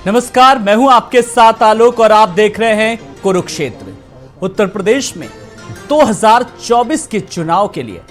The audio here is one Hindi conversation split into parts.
नमस्कार, मैं हूं आपके साथ आलोक और आप देख रहे हैं कुरुक्षेत्र। उत्तर प्रदेश में 2024 के चुनाव के लिए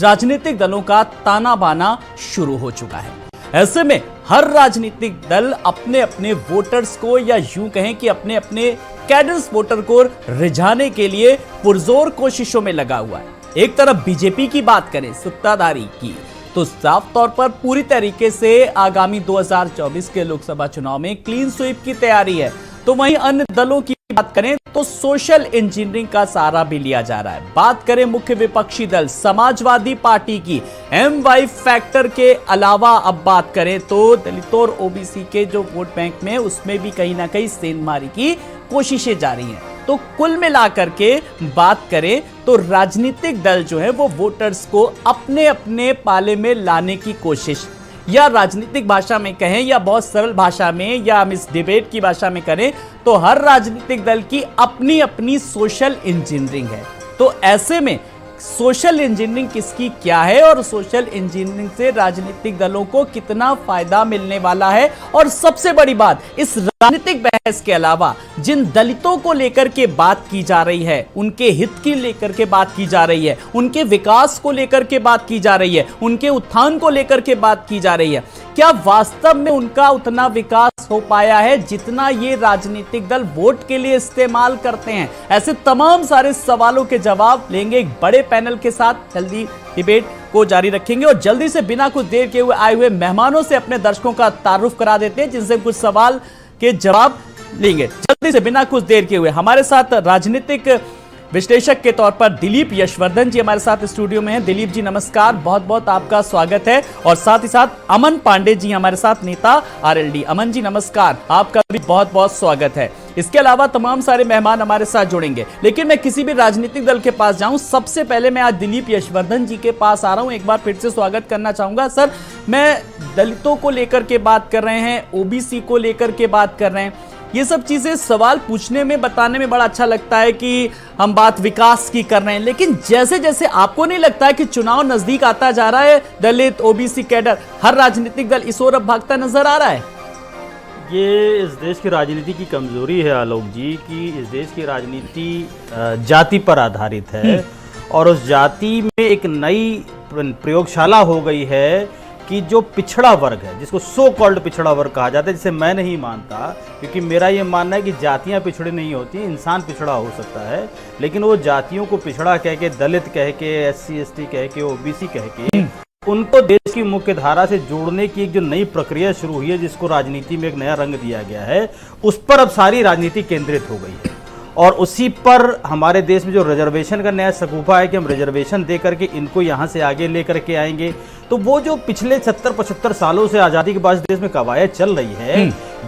राजनीतिक दलों का ताना बाना शुरू हो चुका है। ऐसे में हर राजनीतिक दल अपने अपने वोटर्स को या यूं कहें कि अपने अपने कैडर्स वोटर को रिझाने के लिए पुरजोर कोशिशों में लगा हुआ है। एक तरफ बीजेपी की बात करें सत्ताधारी की, तो साफ तौर पर पूरी तरीके से आगामी 2024 के लोकसभा चुनाव में क्लीन स्वीप की तैयारी है। तो वहीं अन्य दलों की बात करें तो सोशल इंजीनियरिंग का सहारा भी लिया जा रहा है। बात करें मुख्य विपक्षी दल समाजवादी पार्टी की, MY फैक्टर के अलावा अब बात करें तो दलितों और ओबीसी के जो वोट बैंक में उसमें भी कहीं ना कहीं सेंधमारी की कोशिशें जारी हैं। तो कुल मिलाकर के बात करें तो राजनीतिक दल जो है वो वोटर्स को अपने अपने पाले में लाने की कोशिश, या राजनीतिक भाषा में कहें या बहुत सरल भाषा में या हम इस डिबेट की भाषा में करें तो हर राजनीतिक दल की अपनी अपनी सोशल इंजीनियरिंग है। तो ऐसे में सोशल इंजीनियरिंग किसकी क्या है और सोशल इंजीनियरिंग से राजनीतिक दलों को कितना फायदा मिलने वाला है, और सबसे बड़ी बात, इस राजनीतिक बहस के अलावा जिन दलितों को लेकर के बात की जा रही है, उनके हित की लेकर के बात की जा रही है, उनके विकास को लेकर के बात की जा रही है, उनके उत्थान को लेकर के बात की जा रही है, क्या वास्तव में उनका उतना विकास हो पाया है जितना ये राजनीतिक दल वोट के लिए इस्तेमाल करते हैं? ऐसे तमाम सारे सवालों के जवाब लेंगे एक बड़े पैनल के साथ। जल्दी डिबेट को जारी रखेंगे और जल्दी से बिना कुछ देर के हुए आए हुए मेहमानों से अपने दर्शकों का तारुफ करा देते हैं जिनसे कुछ सवाल के जवाब लेंगे। जल्दी से बिना कुछ देर के हुए हमारे साथ राजनीतिक विश्लेषक के तौर पर दिलीप यशवर्धन जी हमारे साथ स्टूडियो में हैं। दिलीप जी नमस्कार, बहुत बहुत आपका स्वागत है। और साथ ही साथ अमन पांडे जी हमारे साथ, नेता RLD। अमन जी नमस्कार, आपका भी बहुत बहुत स्वागत है। इसके अलावा तमाम सारे मेहमान हमारे साथ जुड़ेंगे, लेकिन मैं किसी भी राजनीतिक दल के पास जाऊं, सबसे पहले मैं आज दिलीप यशवर्धन जी के पास आ रहा हूं। एक बार फिर से स्वागत करना चाहूंगा। सर, मैं दलितों को लेकर के बात कर रहे हैं, ओबीसी को लेकर के बात कर रहे हैं, ये सब चीजें सवाल पूछने में बताने में बड़ा अच्छा लगता है कि हम बात विकास की कर रहे हैं, लेकिन जैसे जैसे आपको नहीं लगता है कि चुनाव नजदीक आता जा रहा है, दलित ओबीसी कैडर हर राजनीतिक दल इस ओर अब भागता नजर आ रहा है? ये इस देश की राजनीति की कमजोरी है आलोक जी, कि इस देश की राजनीति जाति पर आधारित है और उस जाति में एक नई प्रयोगशाला हो गई है कि जो पिछड़ा वर्ग है, जिसको सो कॉल्ड पिछड़ा वर्ग कहा जाता है, जिसे मैं नहीं मानता, क्योंकि मेरा ये मानना है कि जातियां पिछड़े नहीं होती, इंसान पिछड़ा हो सकता है, लेकिन वो जातियों को पिछड़ा कह के, दलित कह के, SC ST कह के, OBC कह के उनको देश की मुख्य धारा से जोड़ने की एक जो नई प्रक्रिया शुरू हुई है, जिसको राजनीति में एक नया रंग दिया गया है, उस पर अब सारी राजनीति केंद्रित हो गई है। और उसी पर हमारे देश में जो रिजर्वेशन का नया शकूफा है कि हम रिजर्वेशन दे करके इनको यहाँ से आगे लेकर के आएंगे, तो वो जो पिछले 70-75 सालों से आज़ादी के बाद देश में कवायद चल रही है,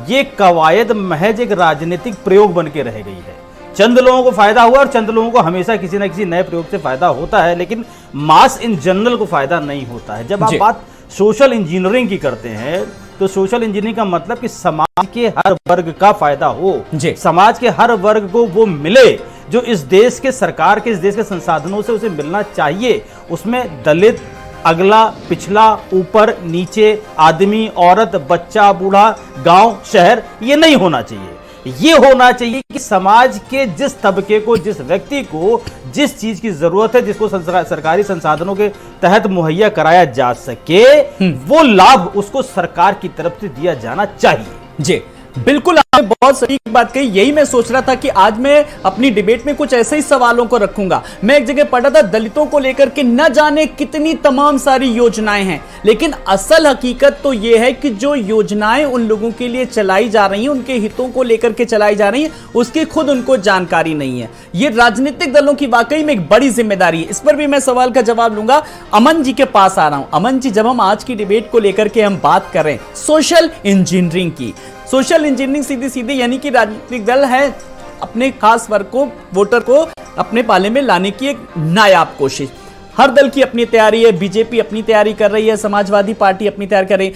ये कवायद महज एक राजनीतिक प्रयोग बन के रह गई है। चंद लोगों को फायदा हुआ और चंद लोगों को हमेशा किसी न किसी नए प्रयोग से फायदा होता है, लेकिन मास इन जनरल को फायदा नहीं होता है। जब आप बात सोशल इंजीनियरिंग की करते हैं तो सोशल इंजीनियरिंग का मतलब कि समाज के हर वर्ग का फायदा हो, समाज के हर वर्ग को वो मिले जो इस देश के सरकार के, इस देश के संसाधनों से उसे मिलना चाहिए। उसमें दलित, अगला, पिछला, ऊपर नीचे, आदमी, औरत, बच्चा, बूढ़ा, गांव, शहर, ये नहीं होना चाहिए। ये होना चाहिए कि समाज के जिस तबके को, जिस व्यक्ति को जिस चीज की जरूरत है, जिसको सरकारी संसाधनों के तहत मुहैया कराया जा सके, वो लाभ उसको सरकार की तरफ से दिया जाना चाहिए। जी बिल्कुल, आपने बहुत सही बात कही। यही मैं सोच रहा था कि आज मैं अपनी डिबेट में कुछ ऐसे ही सवालों को रखूंगा। मैं एक जगह पढ़ा था, दलितों को लेकर के न जाने कितनी तमाम सारी योजनाएं हैं, लेकिन असल हकीकत तो यह है कि जो योजनाएं उन लोगों के लिए चलाई जा रही हैं, उनके हितों को लेकर के चलाई जा रही हैं, उसकी खुद उनको जानकारी नहीं है। ये राजनीतिक दलों की वाकई में एक बड़ी जिम्मेदारी है। इस पर भी मैं सवाल का जवाब लूंगा। अमन जी के पास आ रहा हूं। अमन जी, जब हम आज की डिबेट को लेकर के हम बात कर रहे हैं सोशल इंजीनियरिंग की, सोशल इंजीनियरिंग सीधी सीधी यानी कि राजनीतिक दल है अपने खास वर्ग को, वोटर को अपने पाले में लाने की एक नायाब कोशिश। हर दल की अपनी तैयारी है, बीजेपी अपनी तैयारी कर रही है, समाजवादी पार्टी अपनी तैयारी कर रही है,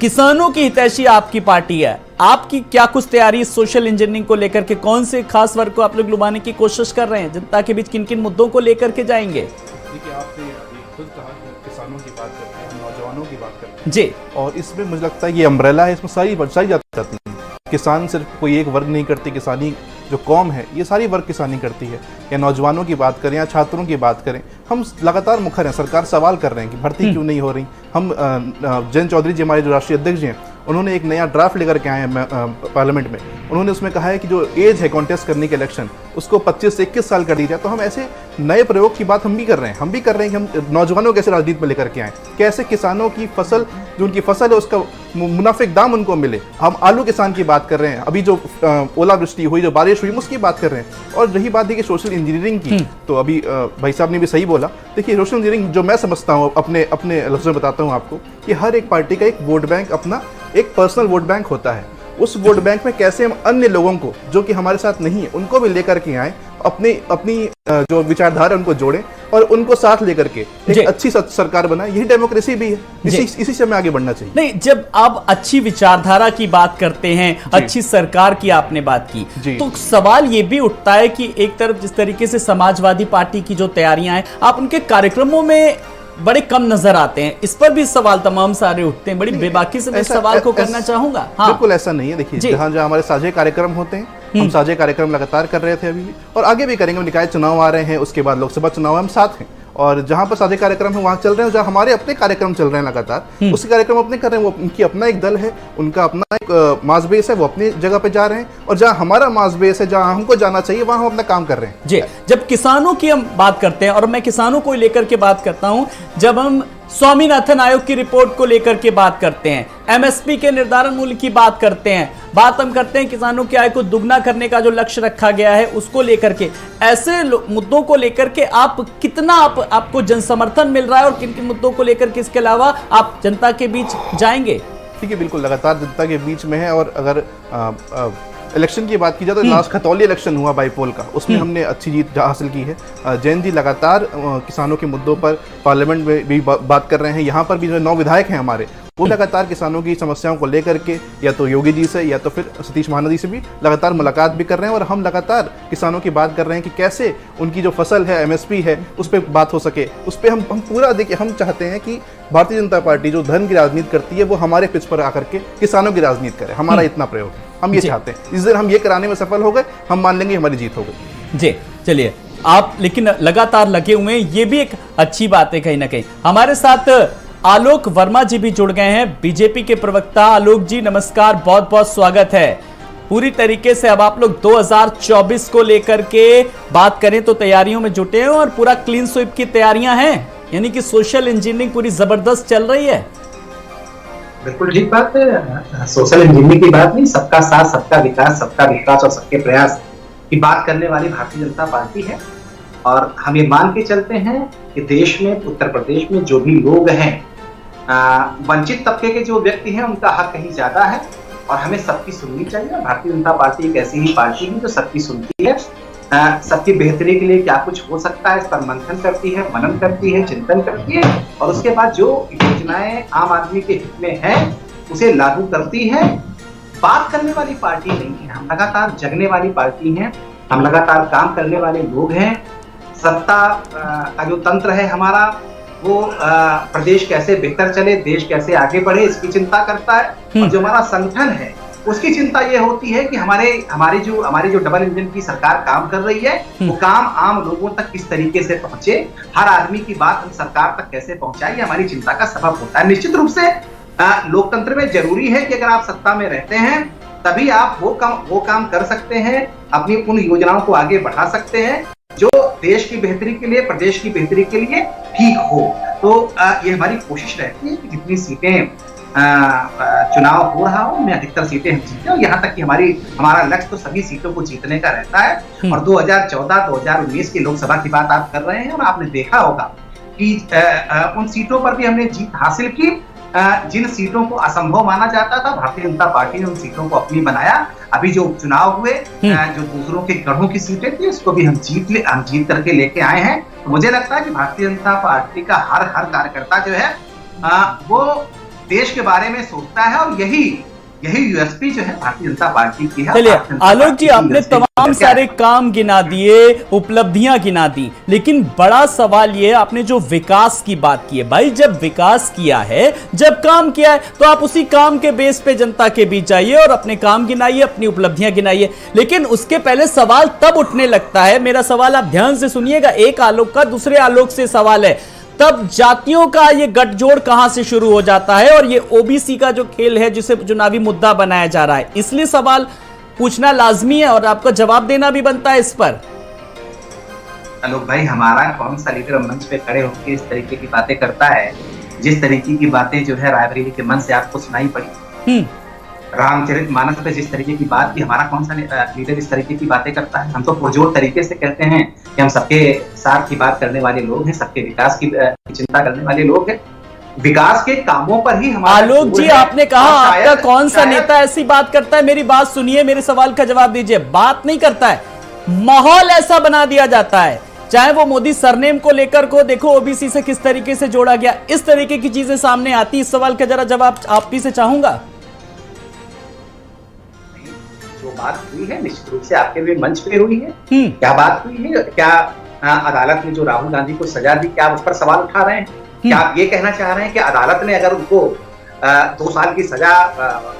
किसानों की हितैषी आपकी पार्टी है। आपकी क्या कुछ तैयारी सोशल इंजीनियरिंग को लेकर के? कौन से खास वर्ग को आप लोग लुभाने की कोशिश कर रहे हैं? जनता के बीच किन किन मुद्दों को लेकर के जाएंगे? देखिए, आपने खुद कहा कि किसानों की बात करते हैं, नौजवानों की बात करते हैं जी, और इसमें मुझे लगता है ये अम्ब्रेला है, इसमें सारी जाती हैं। किसान सिर्फ कोई एक वर्ग नहीं करती, किसानी जो कौम है ये सारी वर्ग किसानी करती है। या नौजवानों की बात करें या छात्रों की बात करें, हम लगातार मुखर हैं, सरकार सवाल कर रहे हैं कि भर्ती क्यों नहीं हो रही। हम जयंत चौधरी जी हमारे जो राष्ट्रीय अध्यक्ष जी हैं, उन्होंने एक नया ड्राफ्ट लेकर के आए हैं पार्लियामेंट में। उन्होंने उसमें कहा है कि जो एज है कॉन्टेस्ट करने के इलेक्शन, उसको 25 से 21 साल कर दी जाए। तो हम ऐसे नए प्रयोग की बात हम भी कर रहे हैं। हम भी कर रहे हैं कि हम नौजवानों को कैसे राजनीति में लेकर के आएँ, कैसे किसानों की फसल, जो उनकी फसल है उसका मुनाफिक दाम उनको मिले। हम आलू किसान की बात कर रहे हैं, अभी जो ओलावृष्टि हुई, जो बारिश हुई, उसकी बात कर रहे हैं। और रही बात देखिए सोशल इंजीनियरिंग की, तो अभी भाई साहब ने भी सही बोला। देखिए सोशल इंजीनियरिंग जो मैं समझता हूँ, अपने लफ्ज़ों में बताता हूँ आपको, कि हर एक पार्टी का एक वोट बैंक, अपना एक पर्सनल वोट बैंक होता है। उस वोट बैंक में कैसे हम अन्य लोगों को जो कि हमारे साथ नहीं है उनको भी लेकर के आए, अपनी जो विचारधारा उनको जोड़ें और उनको साथ लेकर के एक अच्छी सरकार बनाए। यही डेमोक्रेसी भी है, इसी से हमें आगे बढ़ना चाहिए। नहीं, जब आप अच्छी विचारधारा की बात करते हैं, अच्छी सरकार की आपने बात की, तो सवाल ये भी उठता है कि एक तरफ जिस तरीके से समाजवादी पार्टी की जो तैयारियां हैं, आप उनके कार्यक्रमों में बड़े कम नजर आते हैं। इस पर भी सवाल तमाम सारे उठते हैं। बड़ी बेबाकी से मैं इस सवाल को करना चाहूंगा। हाँ, बिल्कुल ऐसा नहीं है। देखिए जहाँ हमारे साझे कार्यक्रम होते हैं, हम साझे कार्यक्रम लगातार कर रहे थे अभी भी, और आगे भी करेंगे। निकाय चुनाव आ रहे हैं, उसके बाद लोकसभा चुनाव, हम साथ हैं। और जहाँ पर साझे कार्यक्रम है वहाँ चल रहे हैं, जहाँ हमारे अपने कार्यक्रम चल रहे हैं लगातार, उसके कार्यक्रम अपने कर रहे हैं। वो उनकी अपना एक दल है, उनका अपना एक मास बेस है, वो अपनी जगह पे जा रहे हैं। और जहाँ हमारा मास बेस है, जहाँ हमको जाना चाहिए, वहाँ हम अपना काम कर रहे हैं। जी, जब किसानों की हम बात करते हैं, और मैं किसानों को लेकर के बात करता हूँ, जब हम स्वामीनाथन आयोग की रिपोर्ट को लेकर के बात करते हैं, एमएसपी के निर्धारण मूल्य की बात करते हैं, बात हम करते हैं किसानों की आय को दुगना करने का जो लक्ष्य रखा गया है उसको लेकर के, ऐसे मुद्दों को लेकर के आप कितना आपको जन समर्थन मिल रहा है, और किन किन मुद्दों को लेकर के इसके अलावा आप जनता के बीच जाएंगे? ठीक है, बिल्कुल लगातार जनता के बीच में है। और अगर इलेक्शन की बात की जाए तो लास्ट खतौली इलेक्शन हुआ बाईपोल का, उसमें हमने अच्छी जीत हासिल की है। जयंत जी लगातार किसानों के मुद्दों पर पार्लियामेंट में भी बात कर रहे हैं। यहाँ पर भी जो 9 विधायक हैं हमारे, वो लगातार किसानों की समस्याओं को लेकर के या तो योगी जी से या तो फिर सतीश महाना से भी लगातार मुलाकात भी कर रहे हैं। और हम लगातार किसानों की बात कर रहे हैं कि कैसे उनकी जो फसल है, एमएसपी है, उस पर बात हो सके। उस पर हम पूरा देखिए, हम चाहते हैं कि भारतीय जनता पार्टी जो धर्म की राजनीति करती है, वो हमारे पिच पर आकर के किसानों की राजनीति करे। हमारा इतना प्रयोग है, हम ये चाहते हैं। इस दिन हम ये कराने में सफल हो गए, हम मान लेंगे हमारी जीत हो गई। जी, चलिए, आप लेकिन लगातार लगे हुए हैं, ये भी एक अच्छी बात है कहीं ना कहीं। हमारे साथ आलोक वर्मा जी भी जुड़ गए हैं, बीजेपी के प्रवक्ता। आलोक जी नमस्कार, बहुत बहुत स्वागत है। पूरी तरीके से अब आप लोग 2024 को लेकर के बात करें तो तैयारियों में जुटे हैं, और पूरा क्लीन स्वीप की तैयारियां हैं, यानी कि सोशल इंजीनियरिंग पूरी जबरदस्त चल रही है। बिल्कुल ठीक बात है, सोशल इंजीनियरिंग की बात नहीं, सबका साथ, सबका विकास, सबका विकास और सबके प्रयास की बात करने वाली भारतीय जनता पार्टी है। और हम ये मान के चलते हैं कि देश में, उत्तर प्रदेश में जो भी लोग हैं, वंचित तबके के जो व्यक्ति हैं, उनका हक कहीं ज्यादा है और हमें सबकी सुननी चाहिए। भारतीय जनता पार्टी एक ऐसी ही पार्टी है जो सबकी सुनती है, सबकी बेहतरी के लिए क्या कुछ हो सकता है इस पर मंथन करती है, मनन करती है, चिंतन करती है, और उसके बाद जो योजनाएं आम आदमी के हित में है उसे लागू करती है। बात करने वाली पार्टी नहीं है, हम लगातार जगने वाली पार्टी हैं, हम लगातार काम करने वाले लोग हैं। सत्ता का जो तंत्र है हमारा, वो प्रदेश कैसे बेहतर चले, देश कैसे आगे बढ़े, इसकी चिंता करता है। और जो हमारा संगठन है उसकी चिंता ये होती है कि हमारी जो डबल इंजन की सरकार काम कर रही है, वो काम आम लोगों तक किस तरीके से पहुंचे, हर आदमी की बात हम सरकार तक कैसे पहुंचाए, ये हमारी चिंता का सबब होता है। निश्चित रूप से लोकतंत्र में जरूरी है कि अगर आप सत्ता में रहते हैं तभी आप वो काम कर सकते हैं, अपनी उन योजनाओं को आगे बढ़ा सकते हैं जो देश की बेहतरी के लिए, प्रदेश की बेहतरी के लिए ठीक हो। तो ये हमारी कोशिश रहती है कि जितनी सीटें चुनाव हो रहा हो उनमें अधिकतर सीटें हम जीते, और यहाँ तक कि हमारा लक्ष्य तो सभी सीटों को जीतने का रहता है। और 2014-2019 की लोकसभा की बात आप कर रहे हैं, और आपने देखा होगा कि उन सीटों पर भी हमने जीत हासिल की। जिन सीटों को असंभव माना जाता था, भारतीय जनता पार्टी ने उन सीटों को अपनी बनाया। अभी जो चुनाव हुए, जो दूसरों के गढ़ों की सीटें थी, उसको भी हम जीत करके लेके आए हैं। तो मुझे लगता है कि भारतीय जनता पार्टी का हर कार्यकर्ता जो है वो देश के बारे में सोचता है, और यही यही यूएसपी जो है भारतीय जनता पार्टी की है। चलिए भारतीय जनता आलोक पार्टी जी, की आपने USP तमाम क्या सारे है? काम गिना दिए, उपलब्धियां गिना दी, लेकिन बड़ा सवाल ये, आपने जो विकास की बात की है, भाई जब विकास किया है, जब काम किया है, तो आप उसी काम के बेस पे जनता के बीच जाइए और अपने काम गिनाइए, अपनी उपलब्धियां गिनाइए। लेकिन उसके पहले सवाल तब उठने लगता है, मेरा सवाल आप ध्यान से सुनिएगा, एक आलोक का दूसरे आलोक से सवाल है, तब जातियों का ये गठजोड़ कहां से शुरू हो जाता है और ये ओबीसी का जो खेल है जिसे चुनावी मुद्दा बनाया जा रहा है। इसलिए सवाल पूछना लाजमी है और आपका जवाब देना भी बनता है इस पर। आलोक भाई, हमारा कौन सा लीडर मंच पे खड़े होकर इस तरीके की बातें करता है, जिस तरीके की बातें जो है रायबरेली के मन से आपको सुनाई पड़ी, रामचरितमानस पे जिस तरीके की बात की, हमारा कौन सा लीडर इस तरीके की बातें करता है? हम तो पुरजोर तरीके से कहते हैं कि हम सबके साथ की बात करने वाले लोग हैं, सबके विकास की चिंता करने वाले लोग हैं, विकास के कामों पर ही हमारा। आलोक जी, आपने कहा आपका कौन सा नेता ऐसी बात करता है? मेरी बात सुनिए, मेरे सवाल का जवाब दीजिए। बात नहीं करता है, माहौल ऐसा बना दिया जाता है, चाहे वो मोदी सरनेम को लेकर को देखो ओबीसी से किस तरीके से जोड़ा गया, इस तरीके की चीजें सामने आती। इस सवाल का जरा जवाब आप ही से चाहूंगा। जो बात हुई है निश्चित रूप से आपके भी मंच पे हुई है। क्या बात हुई है? क्या अदालत ने जो राहुल गांधी को सजा दी, क्या उस पर सवाल उठा रहे हैं? क्या आप ये कहना चाह रहे हैं कि अदालत ने अगर उनको 2 साल की सजा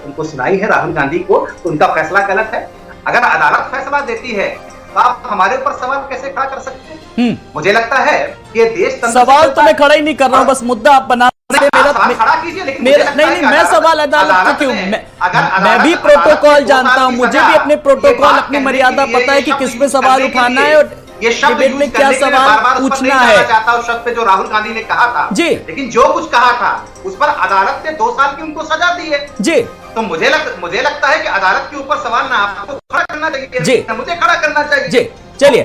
उनको सुनाई है राहुल गांधी को, तो उनका फैसला गलत है? अगर अदालत फैसला देती है तो आप हमारे ऊपर सवाल कैसे खड़ा कर सकते हैं? मुझे लगता है कि देश सवाल तो मैं खड़ा ही नहीं कर रहा हूं, बस मुद्दा आप बना खड़ा कीजिए। लेकिन नहीं, मैं सवाल अदालत का क्यों? मैं भी प्रोटोकॉल जानता हूं, मुझे भी अपने प्रोटोकॉल, अपनी मर्यादा पता है कि किस पे सवाल उठाना है और डिबेट में क्या सवाल पूछना है। चाहता उस शब्द पे जो राहुल गांधी ने कहा था जी, लेकिन जो कुछ कहा था उस पर अदालत ने 2 साल की उनको सजा दी है जी। तो मुझे लगता है कि अदालत के ऊपर सवाल ना आपको खड़ा करना चाहिए जी, मुझे खड़ा करना चाहिए जी। चलिए,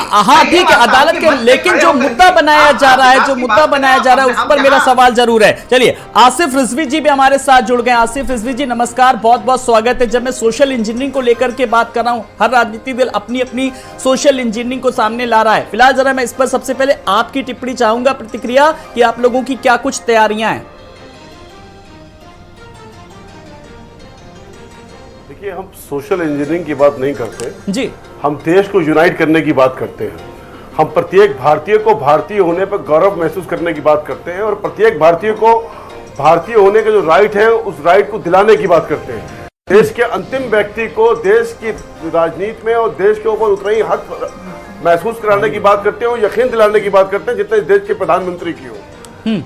हाँ ठीक है, अदालत के, लेकिन जो मुद्दा बनाया जा रहा है, जो मुद्दा बनाया जा रहा है उस पर मेरा सवाल जरूर है। चलिए, आसिफ रिजवी जी भी हमारे साथ जुड़ गए। आसिफ रिजवी जी नमस्कार, बहुत बहुत स्वागत है। जब मैं सोशल इंजीनियरिंग को लेकर के बात कर रहा हूं, हर राजनीतिक दल अपनी अपनी सोशल इंजीनियरिंग को सामने ला रहा है। फिलहाल जरा मैं इस पर सबसे पहले आपकी टिप्पणी चाहूंगा, प्रतिक्रिया, कि आप लोगों की क्या कुछ तैयारियां हैं। देखिए, हम सोशल इंजीनियरिंग की बात नहीं करते जी, हम देश को यूनाइट करने की बात करते हैं। हम प्रत्येक भारतीय को भारतीय होने पर गौरव महसूस करने की बात करते हैं और प्रत्येक भारतीय को भारतीय होने का जो राइट है उस राइट को दिलाने की बात करते हैं। देश के अंतिम व्यक्ति को देश की राजनीति में और देश के ऊपर उतना ही हक महसूस कराने की बात करते हैं और यकीन दिलाने की बात करते हैं जितने देश के प्रधानमंत्री की हो।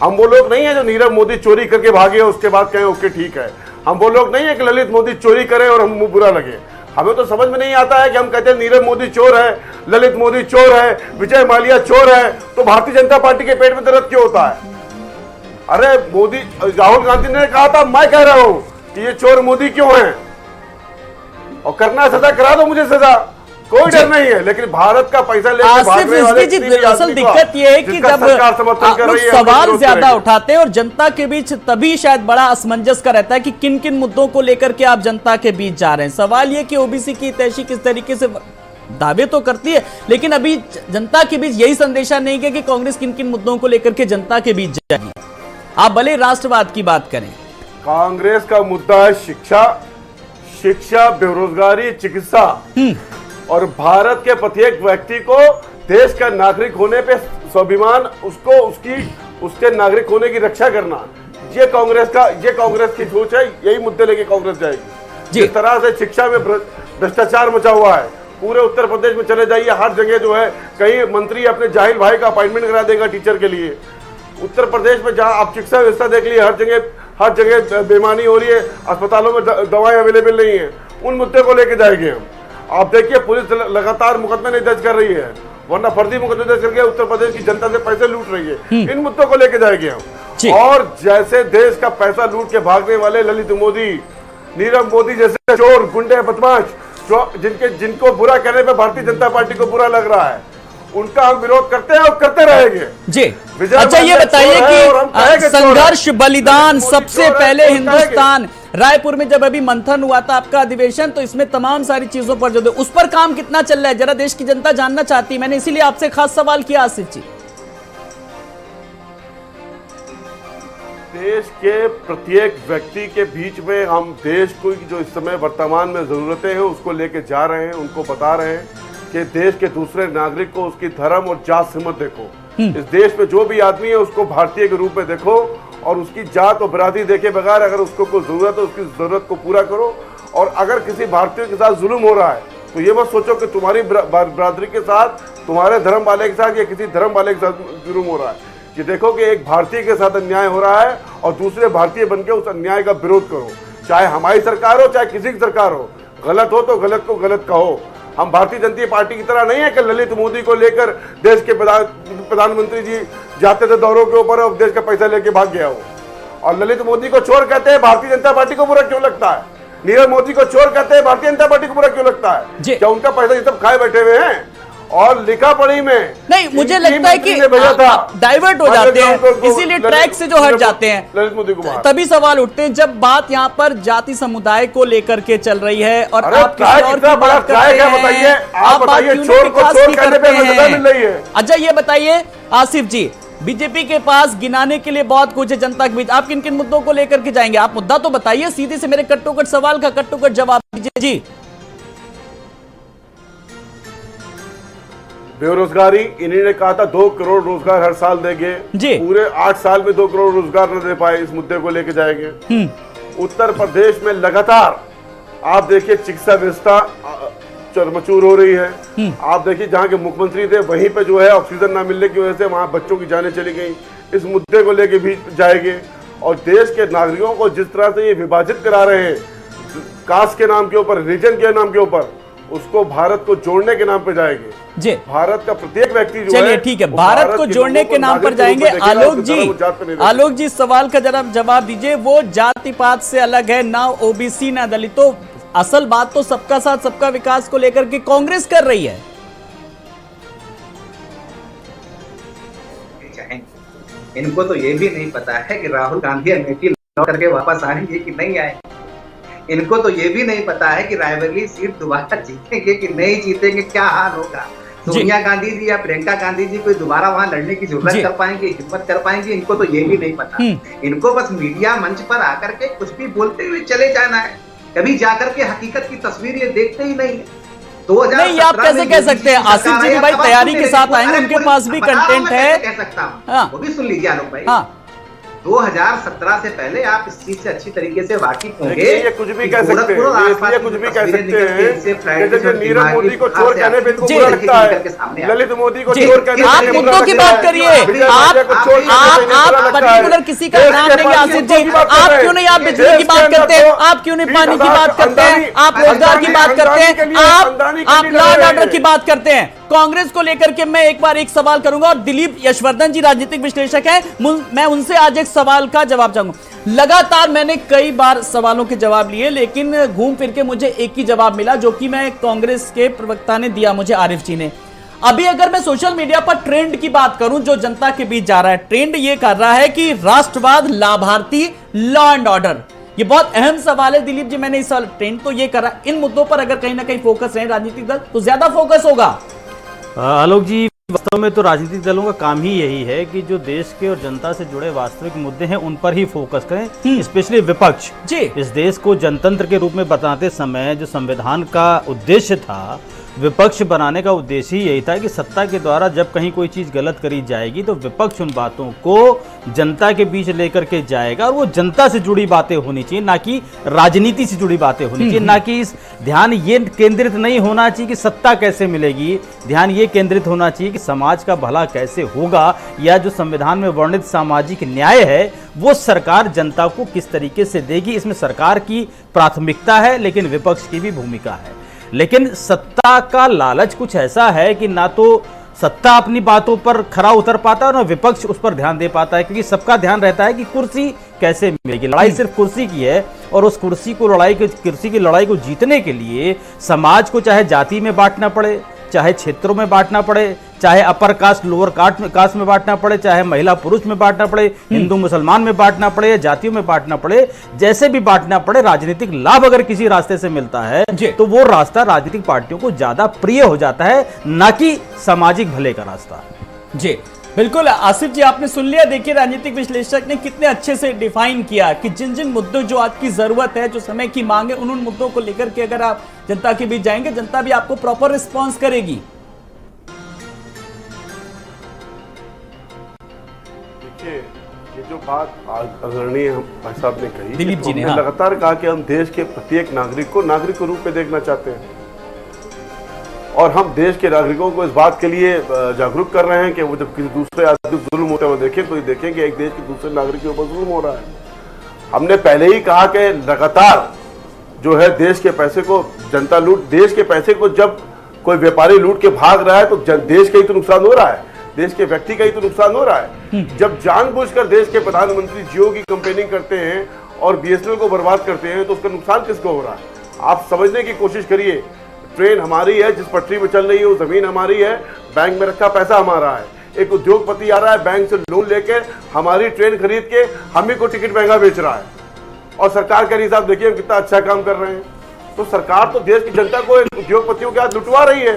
हम वो लोग नहीं है जो नीरव मोदी चोरी करके भागे उसके बाद कहें ओके ठीक है। हम वो लोग नहीं है कि ललित मोदी चोरी करे और हम बुरा लगे। हमें तो समझ में नहीं आता है कि हम कहते हैं नीरव मोदी चोर है, ललित मोदी चोर है, विजय माल्या चोर है, तो भारतीय जनता पार्टी के पेट में दर्द क्यों होता है? अरे मोदी, राहुल गांधी ने कहा था, मैं कह रहा हूं कि ये चोर मोदी क्यों है और करना सजा करा दो, मुझे सजा, कोई डर नहीं है। लेकिन भारत का पैसा लेकर भागने वाले असल दिक्कत यह है कि जब सवाल ज्यादा उठाते हैं और जनता के बीच, तभी शायद बड़ा असमंजस का रहता है कि किन किन मुद्दों को लेकर के आप जनता के बीच जा रहे हैं। सवाल यह कि ओबीसी की तैशी किस तरीके से दावे तो करती है, लेकिन अभी जनता के बीच यही संदेशा नहीं है कि कांग्रेस किन किन मुद्दों को लेकर के जनता के बीच जाएगी। आप भले राष्ट्रवाद की बात करें, कांग्रेस का मुद्दा है शिक्षा, बेरोजगारी, चिकित्सा और भारत के प्रत्येक व्यक्ति को देश का नागरिक होने पे स्वाभिमान, उसको उसके नागरिक होने की रक्षा करना, ये कांग्रेस की सोच है। यही मुद्दे लेके कांग्रेस जाएगी। जिस तरह से शिक्षा में भ्रष्टाचार मचा हुआ है, पूरे उत्तर प्रदेश में चले जाइए, हर जगह जो है कई मंत्री अपने जाहिल भाई का अपॉइंटमेंट करा देगा टीचर के लिए। उत्तर प्रदेश में जहाँ आप शिक्षा व्यवस्था देख लिए, हर जगह बेईमानी हो रही है, अस्पतालों में दवाएं अवेलेबल नहीं है। उन मुद्दे को लेके जाएंगे हम। आप देखिए, पुलिस लगातार मुकदमे नहीं दर्ज कर रही है, वरना फर्जी मुकदमे दर्ज करके उत्तर प्रदेश की जनता से पैसे लूट रही है। इन मुद्दों को लेके जाएंगे हम। और जैसे देश का पैसा लूट के भागने वाले ललित मोदी, नीरव मोदी जैसे चोर, गुंडे, बदमाश, जो जिनको बुरा कहने पे भारतीय जनता पार्टी को बुरा लग रहा है, उनका हम विरोध करते हैं और करते रहेंगे। जी, अच्छा ये बताइए कि संघर्ष, बलिदान, सबसे पहले हिंदुस्तान, रायपुर में जब अभी मंथन हुआ था आपका अधिवेशन, तो इसमें तमाम सारी चीजों पर जो उस पर काम कितना चल रहा है, जरा देश की जनता जानना चाहती है। मैंने इसीलिए आपसे खास सवाल किया आसिफ जी। देश के प्रत्येक व्यक्ति के बीच में हम देश को जो इस समय वर्तमान में ज़रूरतें हैं उसको लेके जा रहे हैं, उनको बता रहे हैं कि देश के दूसरे नागरिक को उसकी धर्म और जात से मत देखो। इस देश में जो भी आदमी है उसको भारतीय के रूप में देखो और उसकी जात और बरादरी देखे बगैर अगर उसको कोई ज़रूरत है उसकी ज़रूरत को पूरा करो। और अगर किसी भारतीय के साथ जुल्म हो रहा है तो ये मत सोचो कि तुम्हारी बरादरी के साथ, तुम्हारे धर्म वाले के साथ या किसी धर्म वाले के साथ जुल्म हो रहा है। कि देखो कि एक भारतीय के साथ अन्याय हो रहा है और दूसरे भारतीय बनके उस अन्याय का विरोध करो, चाहे हमारी सरकार हो चाहे किसी की सरकार हो। गलत हो तो गलत को गलत कहो। हम भारतीय जनता पार्टी की तरह नहीं है कि ललित मोदी को लेकर देश के प्रधानमंत्री जी जाते थे दौरों के ऊपर और देश का पैसा लेके भाग गया हो। और ललित मोदी को चोर कहते हैं, भारतीय जनता पार्टी को बुरा क्यों लगता है? नीरव मोदी को चोर कहते हैं, भारतीय जनता पार्टी को बुरा क्यों लगता है? क्या उनका पैसा ये सब खाए बैठे हुए हैं? और लिखा पढ़ी में नहीं, मुझे लगता है कि डाइवर्ट हो जाते हैं, इसीलिए ट्रैक से जो हट जाते हैं ललित मोदी को। तभी सवाल उठते हैं जब बात यहाँ पर जाति समुदाय को लेकर के चल रही है और आप किसी और की बात करते हैं। आप बात क्यों करते हैं? अच्छा ये बताइए आसिफ जी, बीजेपी के पास गिनाने के लिए बहुत कुछ है जनता के बीच, आप किन किन मुद्दों को लेकर के जाएंगे? आप मुद्दा तो बताइए, सीधे से मेरे कट्टोकट सवाल का कट्टोकट जवाब दीजिए जी। बेरोजगारी, इन्हीं ने कहा था 2 करोड़ रोजगार हर साल देंगे जी। पूरे 8 साल में 2 करोड़ रोजगार न दे पाए, इस मुद्दे को लेके जाएंगे। उत्तर प्रदेश में लगातार आप देखिए चिकित्सा व्यवस्था चरमचूर हो रही है। आप देखिए जहाँ के मुख्यमंत्री थे वहीं पे जो है ऑक्सीजन ना मिलने की वजह से वहां बच्चों की जानें चली गई। इस मुद्दे को लेके भी जाएंगे। और देश के नागरिकों को जिस तरह से ये विभाजित करा रहे हैं कास्ट के नाम के ऊपर, रिलीजन के नाम के ऊपर, उसको भारत को जोड़ने के नाम पे जाएंगे जी। भारत का प्रत्येक व्यक्ति जो चलिए ठीक है, भारत को जोड़ने के नाम पर जाएंगे। आलोक जी सवाल का जरा जवाब दीजिए। वो जाति पात से अलग है, ना ओबीसी ना दलितों, असल बात तो सबका साथ सबका विकास को लेकर के कांग्रेस कर रही है। इनको तो ये भी नहीं पता है कि राहुल गांधी अमेठी लौट करके वापस आएंगे कि नहीं आएंगे। इनको तो ये भी नहीं पता है कि रायबरेली सीट दोबारा जीतेंगे कि नहीं जीतेंगे, क्या हाल होगा। सोनिया गांधी जी या प्रियंका गांधी जी कोई दोबारा वहां लड़ने की जरूरत कर पाएंगे, हिम्मत कर पाएंगे? इनको तो ये भी नहीं पता। इनको बस मीडिया मंच पर आकर के कुछ भी बोलते हुए चले जाना है, कभी जाकर के हकीकत की तस्वीर ये देखते ही नहीं है। नहीं, आप कैसे कह सकते हैं? आसिफ जी भी भाई तैयारी के साथ आएंगे, उनके पास भी कंटेंट है। कह सकता हूँ, वो भी सुन लीजिए आलोक भाई। 2017 से पहले आप इस चीज से अच्छी तरीके से वाकिफ होंगे। ये कुछ भी कह सकते हैं, ये कुछ भी कह सकते हैं। जैसे नीरव मोदी को चोर कहने पे इनको बुरा लगता है, ललित मोदी को चोर कहने पे आप मुद्दों की बात करिए। आप पर्टिकुलर किसी का नाम लेंगे आसिफ जी, आप क्यों नहीं? आप बिजली की बात करते हैं, आप क्यों नहीं पानी की बात करते हैं, आप रोजगार की बात करते हैं, आप लॉ एंड ऑर्डर की बात करते हैं। कांग्रेस को लेकर के मैं एक बार एक सवाल करूंगा और दिलीप यशवर्धन जी राजनीतिक विश्लेषक हैं, मैं उनसे आज एक सवाल का जवाब चाहूंगा। लगातार मैंने कई बार सवालों के जवाब लिए, लेकिन घूम फिर के मुझे एक ही जवाब मिला जो कि मैं कांग्रेस के प्रवक्ता ने दिया मुझे, आरिफ जी ने। अभी अगर मैं सोशल मीडिया पर ट्रेंड की बात करूं जो जनता के बीच जा रहा है, ट्रेंड ये कर रहा है कि राष्ट्रवाद, लाभार्थी, लॉ एंड ऑर्डर, ये बहुत अहम सवाल है दिलीप जी। मैंने इस साल ट्रेंड तो ये करा, इन मुद्दों पर अगर कहीं ना कहीं फोकस है राजनीतिक दल तो ज्यादा फोकस होगा। आलोक जी, वास्तव में तो राजनीतिक दलों का काम ही यही है कि जो देश के और जनता से जुड़े वास्तविक मुद्दे हैं उन पर ही फोकस करें, स्पेशली विपक्ष जी। इस देश को जनतंत्र के रूप में बताते समय जो संविधान का उद्देश्य था, विपक्ष बनाने का उद्देश्य ही यही था कि सत्ता के द्वारा जब कहीं कोई चीज़ गलत करी जाएगी तो विपक्ष उन बातों को जनता के बीच लेकर के जाएगा और वो जनता से जुड़ी बातें होनी चाहिए, ना कि राजनीति से जुड़ी बातें होनी चाहिए। ना कि इस ध्यान ये केंद्रित नहीं होना चाहिए कि सत्ता कैसे मिलेगी, ध्यान ये केंद्रित होना चाहिए कि समाज का भला कैसे होगा, या जो संविधान में वर्णित सामाजिक न्याय है वो सरकार जनता को किस तरीके से देगी। इसमें सरकार की प्राथमिकता है लेकिन विपक्ष की भी भूमिका है। लेकिन सत्ता का लालच कुछ ऐसा है कि ना तो सत्ता अपनी बातों पर खरा उतर पाता है और ना विपक्ष उस पर ध्यान दे पाता है, क्योंकि सबका ध्यान रहता है कि कुर्सी कैसे मिलेगी। लड़ाई सिर्फ कुर्सी की है और उस कुर्सी की लड़ाई को जीतने के लिए समाज को चाहे जाति में बांटना पड़े, चाहे क्षेत्रों में बांटना पड़े, चाहे अपर कास्ट लोअर कास्ट में बांटना पड़े, चाहे महिला पुरुष में बांटना पड़े, हिंदू मुसलमान में बांटना पड़े या जातियों में बांटना पड़े, जैसे भी बांटना पड़े, राजनीतिक लाभ अगर किसी रास्ते से मिलता है तो वो रास्ता राजनीतिक पार्टियों को ज्यादा प्रिय हो जाता है, ना कि सामाजिक भले का रास्ता। जी बिल्कुल आसिफ जी, आपने सुन लिया। देखिए राजनीतिक विश्लेषक ने कितने अच्छे से डिफाइन किया कि जिन जिन मुद्दों जो आज की जरूरत है, जो समय की मांग है, उन मुद्दों को लेकर के अगर आप जनता के बीच जाएंगे, जनता भी आपको प्रॉपर रिस्पॉन्स करेगी। देखिए, ये जो बात आदरणीय भाई साहब ने कही, दिलीप जी ने लगातार कहा कि हम देश के प्रत्येक नागरिक को नागरिक के रूप में देखना चाहते हैं और हम देश के नागरिकों को इस बात के लिए जागरूक कर रहे हैं कि वो जब किसी दूसरे आदमी जुल्म होते हुए देखें तो ये देखें कि एक देश के दूसरे नागरिक के ऊपर जुल्म हो रहा है। हमने पहले ही कहा कि लगातार जो है देश के पैसे को जनता देश के पैसे को जब कोई व्यापारी लूट के भाग रहा है तो देश का ही तो नुकसान हो रहा है, देश के व्यक्ति का ही तो नुकसान हो रहा है। जब जानबूझकर देश के प्रधानमंत्री जियो की कंपेनिंग करते हैं और BSNL को बर्बाद करते हैं तो उसका नुकसान किसको हो रहा है? आप समझने की कोशिश करिए। ट्रेन हमारी है, जिस पटरी पे चल रही है वो जमीन हमारी है, बैंक में रखा पैसा हमारा है। एक उद्योगपति आ रहा है बैंक से लोन लेकर हमारी ट्रेन खरीद के हम ही को टिकट महंगा बेच रहा है और सरकार कह रही है साहब देखिए हम कितना अच्छा काम कर रहे हैं। तो सरकार तो देश की जनता को उद्योगपतियों के हाथ लुटवा रही है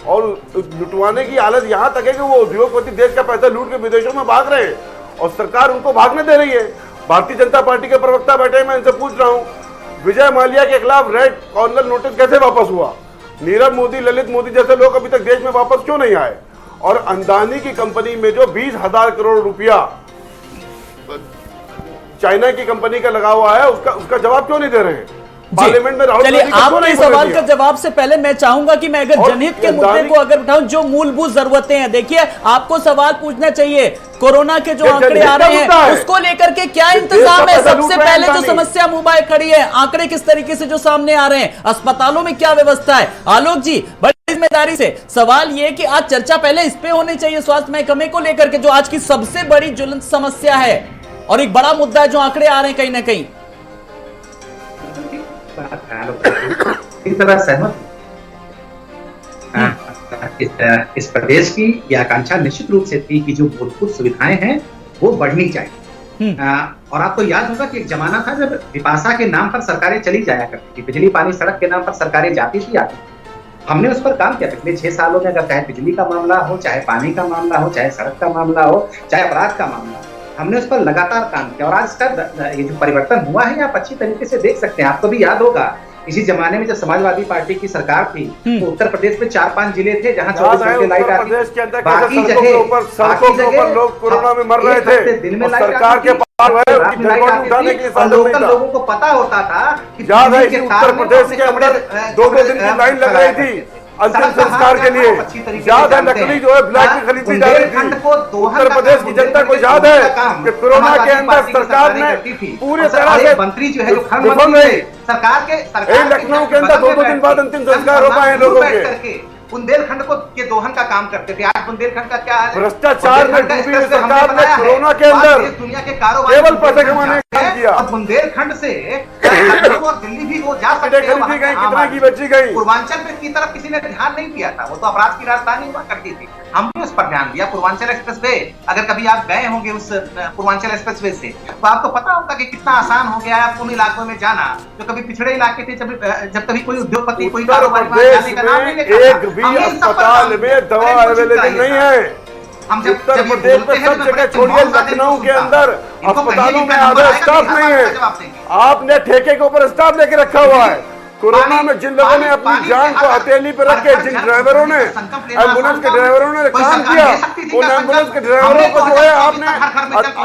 और लुटवाने की हालत यहाँ तक है कि वो उद्योगपति देश का पैसा लूट के विदेशों में भाग रहे हैं और सरकार उनको भागने दे रही है। भारतीय जनता पार्टी के प्रवक्ता बैठे, मैं इनसे पूछ रहा हूँ, विजय माल्या के खिलाफ रेड कॉर्नर नोटिस कैसे वापस हुआ? नीरव मोदी, ललित मोदी जैसे लोग अभी तक देश में वापस क्यों नहीं आए? और अंदानी की कंपनी में जो 20,000 करोड़ रुपया चाइना की कंपनी का लगा हुआ है उसका जवाब क्यों नहीं दे रहे हैं? पार्लियामेंट में राहुल चलिए, गांधी का क्यों आपके नहीं सवाल बोल का दिया? जवाब से पहले मैं चाहूंगा कि मैं अगर जनहित के मुद्दे को अगर उठाऊं, जो मूलभूत जरूरतें हैं, देखिए आपको सवाल पूछना चाहिए। कोरोना के जो आंकड़े आ रहे हैं उसको लेकर के क्या इंतजाम है? सबसे पहले जो समस्या मुंबई खड़ी है, आंकड़े किस तरीके से जो सामने आ रहे हैं, अस्पतालों में क्या व्यवस्था है? आलोक जी, बड़ी जिम्मेदारी से सवाल ये कि आज चर्चा पहले इस पे होनी चाहिए, स्वास्थ्य महकमे को लेकर के, जो आज की सबसे बड़ी ज्वलंत समस्या है और एक बड़ा मुद्दा है जो आंकड़े आ रहे हैं कहीं ना कहीं। इस तरह सहमत इस प्रदेश की यह आकांक्षा निश्चित रूप से थी कि जो मूलभूत सुविधाएं हैं वो बढ़नी चाहिए। और आपको याद होगा कि एक जमाना था जब विपाशा के नाम पर सरकारें चली जाया करती थी, बिजली पानी सड़क के नाम पर सरकारें जाती थी आती। हमने उस पर काम किया पिछले 6 सालों में, अगर चाहे बिजली का मामला हो, चाहे पानी का मामला हो, चाहे सड़क का मामला हो, चाहे अपराध का मामला हो, हमने उस पर लगातार काम किया और आज का ये जो परिवर्तन हुआ है आप अच्छी तरीके से देख सकते हैं। आपको भी याद होगा इसी जमाने में जब समाजवादी पार्टी की सरकार थी तो उत्तर प्रदेश में 4-5 जिले थे जहां 24 घंटे लाइट आती। बाकी जगह लोग कोरोना में मर रहे थे, दिन में सरकार के लोकल लोगों को पता होता था कि उत्तर प्रदेश के अंदर 2-2 दिन की लाइन लग रही थी अंतिम संस्कार के लिए। याद है लकड़ी जो है ब्लैक में खरीदी जा रही थी। उत्तर प्रदेश की जनता को याद है कि कोरोना के अंदर सरकार ने पूरी तरह से मंत्री जो है विफल रही। सरकार के लखनऊ के अंदर 2-2 दिन बाद अंतिम संस्कार हो पाए लोगों के। बुंदेलखंड को के दोहन का काम करते थे। आज बुंदेलखंड का क्या है? भ्रष्टाचार में डूबी हुई सरकार ने कोरोना के अंदर दुनिया के कारोबार केवल पैसे कमाने का काम किया। और बुंदेलखंड से लखनऊ और दिल्ली भी वो जा सकते हैं। खरीदी गई, कितना की बेची गई। पूर्वांचल में की तरफ किसी ने ध्यान नहीं दिया था, वो तो अपराध की राजधानी हुआ करती थी। हमने उस पर ध्यान दिया। पूर्वांचल एक्सप्रेस वे, अगर कभी आप गए होंगे उस पूर्वांचल एक्सप्रेस वे से तो आपको पता होगा कि कितना आसान हो गया है उन इलाकों में जाना जो कभी पिछड़े इलाके थे। जब कभी कोई उद्योगपति कोई कारोबारी जाने का नाम नहीं लेता था। अस्पताल में दवा अवेलेबल नहीं है। हम जब उत्तर प्रदेश में सब जगह छोड़िए, लखनऊ के अंदर अस्पतालों में आधा स्टाफ नहीं है। आपने ठेके के ऊपर स्टाफ लेके रखा हुआ है। कोरोना में जिन लोगों ने अपनी जान को हथेली पर रख के, जिन ड्राइवरों ने, एम्बुलेंस के ड्राइवरों ने काम किया, उन एम्बुलेंस के ड्राइवरों को जो है आपने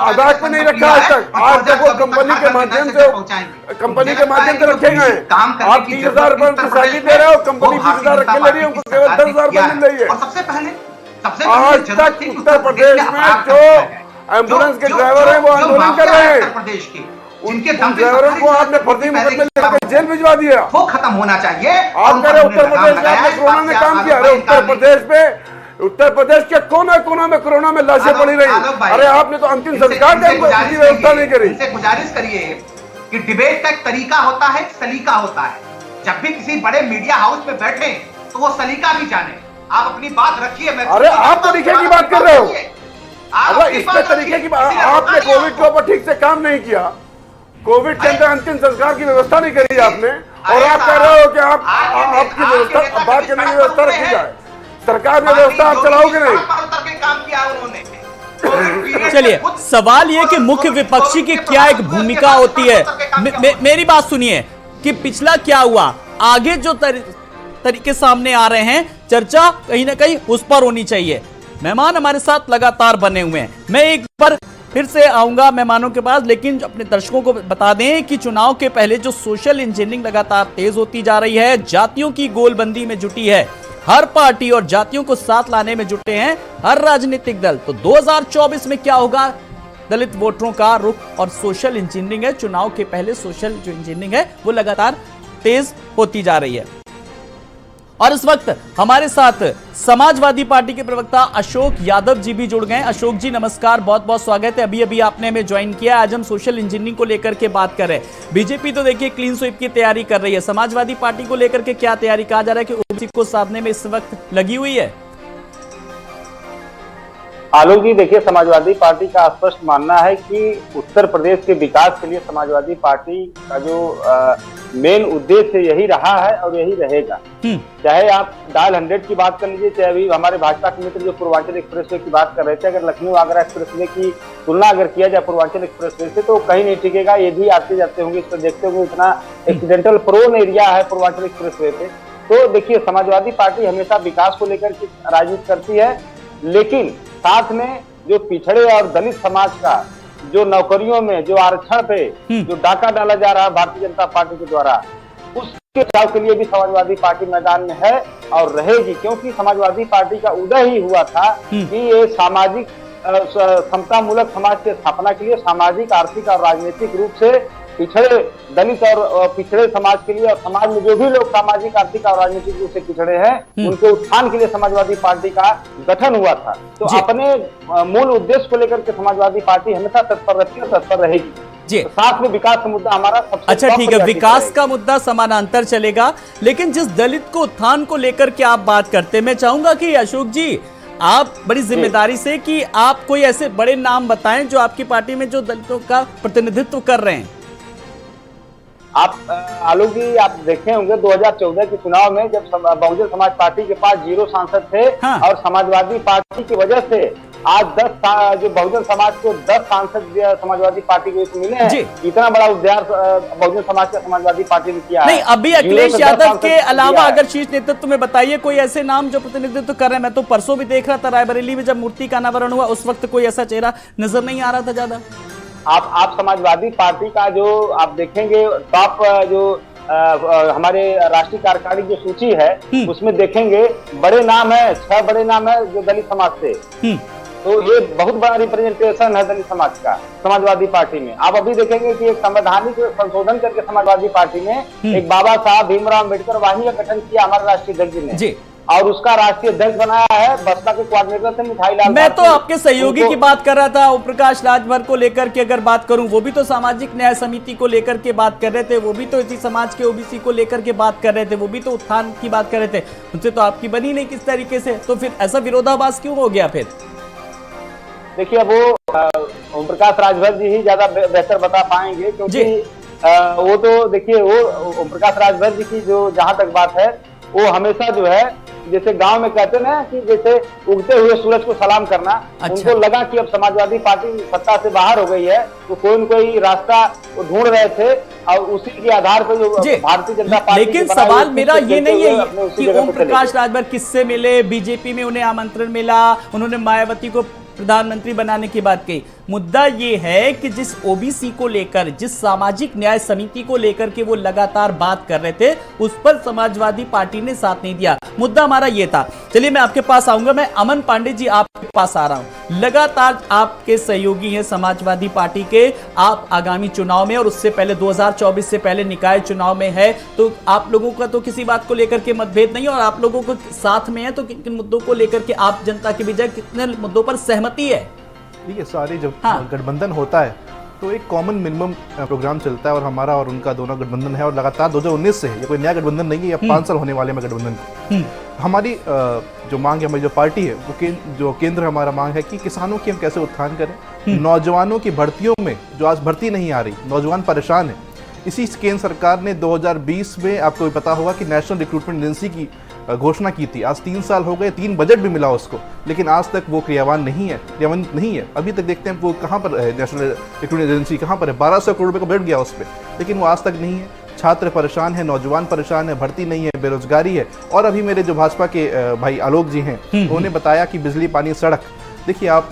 आधार पे नहीं रखा आज तक। आज तक वो कंपनी के माध्यम से रखे गए। आप 30,000 रुपए उनकी सैलरी दे रहे हो, कंपनी 20,000 रख के ले रही है, उनको केवल 10,000 रुपए मिल रही है। आज तक उत्तर प्रदेश में जो एम्बुलेंस के ड्राइवर है वो आंदोलन कर रहे हैं। उनके ड्राइवरों को आपने फर्जी मुकदमे लेकर जेल भिजवा दिया। वो खत्म होना चाहिए। आप कह रहे उत्तर प्रदेश में आपने कोरोना में काम किया। अरे उत्तर प्रदेश के कोना में कोरोना में लाशें पड़ी रही। अरे आपने तो अंतिम संस्कार की व्यवस्था नहीं करी। गुजारिश करिए कि डिबेट का एक तरीका होता है, सलीका होता है। जब भी किसी बड़े मीडिया हाउस में बैठे तो वो सलीका भी जाने। आप अपनी बात रखिए। अरे आप तरीके की बात कर रहे हो। अगर इस पे तरीके की बात, आपने कोविड के ऊपर ठीक से काम नहीं किया, कोविड के अंदर अंतिम संस्कार की व्यवस्था नहीं करी आपने, और आप कह रहे हो कि आपकी व्यवस्था बात करने की व्यवस्था रखी जाए। सरकार में व्यवस्था आप चलाओगे नहीं। काम किया उन्होंने। चलिए, सवाल ये कि मुख्य विपक्षी की क्या एक भूमिका होती है। मेरी बात सुनिए कि पिछला क्या हुआ, आगे जो तरीके सामने आ रहे हैं, चर्चा कहीं ना कहीं उस पर होनी चाहिए। मेहमान हमारे साथ लगातार बने हुए हैं, मैं एक बार फिर से आऊंगा मेहमानों के पास, लेकिन अपने दर्शकों को बता दें कि चुनाव के पहले जो सोशल इंजीनियरिंग लगातार तेज होती जा रही है, जातियों की गोलबंदी में जुटी है, हर पार्टी और जातियों को साथ लाने में जुटे हैं हर राजनीतिक दल। तो 2024 में क्या होगा, दलित वोटरों का रुख और सोशल इंजीनियरिंग है, चुनाव के पहले सोशल जो इंजीनियरिंग है वो लगातार तेज होती जा रही है। और इस वक्त हमारे साथ समाजवादी पार्टी के प्रवक्ता अशोक यादव जी भी जुड़ गए। अशोक जी नमस्कार, बहुत बहुत स्वागत है। अभी अभी आपने हमें ज्वाइन किया, आज हम सोशल इंजीनियरिंग को लेकर के बात कर रहे हैं। बीजेपी तो देखिए क्लीन स्वीप की तैयारी कर रही है, समाजवादी पार्टी को लेकर के क्या तैयारी, कहा जा रहा है कि ओबीसी को साधने में इस वक्त लगी हुई है। आलोक जी, देखिए, समाजवादी पार्टी का स्पष्ट मानना है कि उत्तर प्रदेश के विकास के लिए समाजवादी पार्टी का जो मेन उद्देश्य यही रहा है और यही रहेगा। चाहे आप डायल 100 की बात कर लीजिए, चाहे अभी हमारे भाजपा के मित्र जो पूर्वांचल एक्सप्रेसवे की बात कर रहे थे, अगर लखनऊ आगरा एक्सप्रेसवे की तुलना अगर किया जाए पूर्वांचल एक्सप्रेसवे से, तो कहीं नहीं टिकेगा। ये भी आते जाते होंगे, इस पर देखते होंगे, इतना एक्सीडेंटल प्रोन एरिया है पूर्वांचल एक्सप्रेसवे पे। तो देखिए, समाजवादी पार्टी हमेशा विकास को लेकर के राजनीति करती है, लेकिन साथ में जो पिछड़े और दलित समाज का जो नौकरियों में जो आरक्षण पे जो डाका डाला जा रहा है भारतीय जनता पार्टी के द्वारा, उसके बचाव के लिए भी समाजवादी पार्टी मैदान में है और रहेगी। क्योंकि समाजवादी पार्टी का उदय ही हुआ था कि ये सामाजिक समतामूलक समाज की स्थापना के लिए सामाजिक, आर्थिक और राजनीतिक रूप से पिछड़े दलित और पिछड़े समाज के लिए, और समाज में जो भी लोग सामाजिक, आर्थिक और राजनीतिक रूप से पिछड़े हैं, उनके उत्थान के लिए समाजवादी पार्टी का गठन हुआ था। तो अपने मूल उद्देश्य को लेकर के समाजवादी पार्टी हमेशा तत्पर रहती है, तत्पर रहेगी जी। तो साथ में विकास का मुद्दा हमारा सबसे अच्छा ठीक है, विकास का मुद्दा समानांतर चलेगा, लेकिन जिस दलित को उत्थान को लेकर के आप बात करते हैं, मैं चाहूंगा कि अशोक जी आप बड़ी जिम्मेदारी से कि आप कोई ऐसे बड़े नाम बताएं जो आपकी पार्टी में जो दलितों का प्रतिनिधित्व कर रहे हैं। आप आलोक जी, आप देखे होंगे 2014 के चुनाव में जब बहुजन समाज पार्टी के पास 0 सांसद थे, और समाजवादी पार्टी की वजह से आज 10 जो बहुजन समाज को 10 सांसद समाजवादी पार्टी को मिले हैं। इतना बड़ा उद्धार बहुजन समाज का समाजवादी पार्टी ने किया नहीं, अभी अखिलेश यादव के अलावा अगर शीर्ष नेतृत्व में बताइए कोई ऐसे नाम जो प्रतिनिधित्व कर रहे हैं। मैं तो परसों भी देख रहा था रायबरेली में जब मूर्ति का अनावरण हुआ, उस वक्त कोई ऐसा चेहरा नजर नहीं आ रहा था ज्यादा। आप समाजवादी पार्टी का जो आप देखेंगे टॉप जो हमारे राष्ट्रीय कार्यकारिणी जो सूची है, उसमें देखेंगे बड़े नाम है, 6 बड़े नाम है जो दलित समाज से। तो ये बहुत बड़ा रिप्रेजेंटेशन है दलित समाज का समाजवादी पार्टी में। आप अभी देखेंगे कि एक संवैधानिक संशोधन करके समाजवादी पार्टी में एक बाबा साहब भीमराव अम्बेडकर वाहिनी का गठन किया हमारे राष्ट्रीय अध्यक्ष ने, और उसका राष्ट्रीय अध्यक्ष बनाया है बसपा के कोऑर्डिनेटर से मिठाई लाल। मैं तो आपके सहयोगी की बात कर रहा था, ओम प्रकाश राजभर को लेकर के अगर बात करूं, वो भी तो सामाजिक न्याय समिति को लेकर के बात कर रहे थे, वो भी तो इसी समाज के ओबीसी को लेकर के बात कर रहे थे, वो भी तो उत्थान की बात कर रहे थे, उनसे तो आपकी बनी नहीं किस तरीके से, तो फिर ऐसा विरोधाभास क्यों हो गया? फिर देखिए, वो ओम प्रकाश राजभर जी ही ज्यादा बेहतर बता पाएंगे, क्योंकि वो तो देखिए, वो ओम प्रकाश राजभर जी की जो जहां तक बात है, वो हमेशा जो है जैसे गांव में कहते हैं ना कि जैसे उगते हुए सूरज को सलाम करना। अच्छा। उनको लगा कि अब समाजवादी पार्टी सत्ता से बाहर हो गई है, तो कोई न कोई रास्ता वो ढूंढ रहे थे, और उसी के आधार पर जो भारतीय जनता पार्टी, लेकिन सवाल मेरा ये नहीं है कि ओम प्रकाश राजभर किससे मिले, बीजेपी में उन्हें आमंत्रण मिला, उन्होंने मायावती को प्रधानमंत्री बनाने की बात कही। मुद्दा ये है कि जिस ओबीसी को लेकर, जिस सामाजिक न्याय समिति को लेकर के वो लगातार बात कर रहे थे, उस पर समाजवादी पार्टी ने साथ नहीं दिया। मुद्दा हमारा ये था। चलिए मैं आपके पास आऊंगा, मैं अमन पांडे जी आपके पास आ रहा हूं। लगातार आपके सहयोगी हैं समाजवादी पार्टी के, आप आगामी चुनाव में और उससे पहले 2024 से पहले निकाय चुनाव में है, तो आप लोगों का तो किसी बात को लेकर के मतभेद नहीं, और आप लोगों को साथ में है, तो किन किन मुद्दों को लेकर के आप जनता के बीच कितने मुद्दों पर सहमति है? ठीक है, सारे जब गठबंधन होता है तो एक कॉमन मिनिमम प्रोग्राम चलता है, और हमारा और उनका दोनों गठबंधन है, और लगातार 2019 से है, ये कोई नया गठबंधन नहीं है, या 5 साल होने वाले में गठबंधन। हमारी जो मांग है, हमारी जो पार्टी है, वो जो केंद्र हमारा मांग है कि किसानों की हम कैसे उत्थान करें, नौजवानों की भर्तियों में जो आज भर्ती नहीं आ रही, नौजवान परेशान है। इसी केंद्र सरकार ने 2020 में, आपको भी पता होगा कि नेशनल रिक्रूटमेंट एजेंसी की घोषणा की थी। आज 3 साल हो गए, 3 बजट भी मिला उसको, लेकिन आज तक वो क्रियान्वित नहीं है। अभी तक देखते हैं वो कहाँ पर है, नेशनल रिक्रूटमेंट एजेंसी कहाँ पर है, 1200 करोड़ रुपये का बजट गया उस पर, लेकिन वो आज तक नहीं है। छात्र परेशान है, नौजवान परेशान है, भर्ती नहीं है, बेरोजगारी है। और अभी मेरे जो भाजपा के भाई आलोक जी हैं, उन्होंने बताया कि बिजली, पानी, सड़क, देखिए आप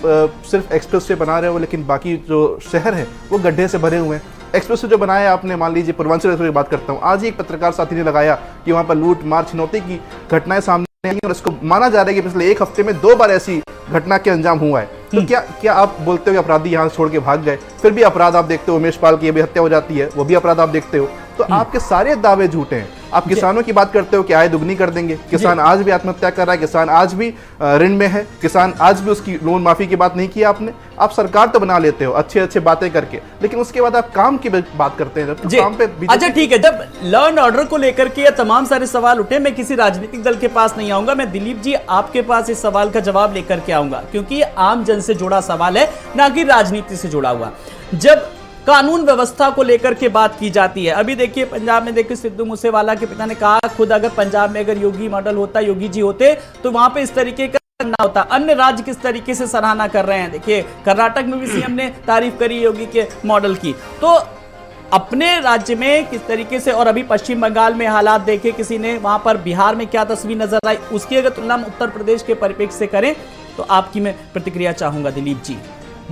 सिर्फ एक्सप्रेस वे बना रहे हो, लेकिन बाकी जो शहर है वो गड्ढे से भरे हुए हैं। एक्सप्रेस वे जो बनाया आपने, मान लीजिए पूर्वांचल एक्सप्रेस की बात करता हूँ, आज ही एक पत्रकार साथी ने लगाया कि वहाँ पर लूट मार छिनौती की घटनाएं सामने आई और इसको माना जा रहा है कि पिछले 1 हफ्ते में 2 बार ऐसी घटना के अंजाम हुआ है। तो क्या आप बोलते हो कि अपराधी यहाँ छोड़ के भाग गए? फिर भी अपराध आप देखते हो, उमेश पाल की अभी हत्या हो जाती है, वो भी अपराध आप देखते हो। तो आपके सारे दावे झूठे हैं। आप किसानों की बात करते हो कि आय दुगनी कर देंगे, किसान आज भी आत्महत्या कर रहा है, किसान आज भी ऋण में है, किसान आज भी उसकी लोन माफी की बात नहीं की आपने। आप सरकार तो बना लेते हो अच्छे अच्छे बातें करके, लेकिन उसके बाद आप काम की बात करते हैं जब काम पे। अच्छा ठीक है, जब लॉ एंड ऑर्डर को लेकर के तमाम सारे सवाल उठे, मैं किसी राजनीतिक दल के पास नहीं आऊंगा, मैं दिलीप जी आपके पास इस सवाल का जवाब लेकर के आऊंगा, क्योंकि ये आम जन से जुड़ा सवाल है, ना कि राजनीति से जुड़ा हुआ। जब कानून व्यवस्था को लेकर के बात की जाती है, अभी देखिए पंजाब में देखिए सिद्धू मूसेवाला के पिता ने कहा खुद अगर पंजाब में अगर योगी मॉडल होता, योगी जी होते, तो वहां पे इस तरीके का ना होता। अन्य राज्य किस तरीके से सराहना कर रहे हैं, देखिए कर्नाटक में भी सीएम ने तारीफ करी योगी के मॉडल की। तो अपने राज्य में किस तरीके से, और अभी पश्चिम बंगाल में हालात देखे किसी ने, वहां पर बिहार में क्या तस्वीर नजर आई, उसकी अगर तुलना उत्तर प्रदेश के परिप्रेक्ष्य से करें तो आपकी मैं प्रतिक्रिया चाहूंगा दिलीप जी।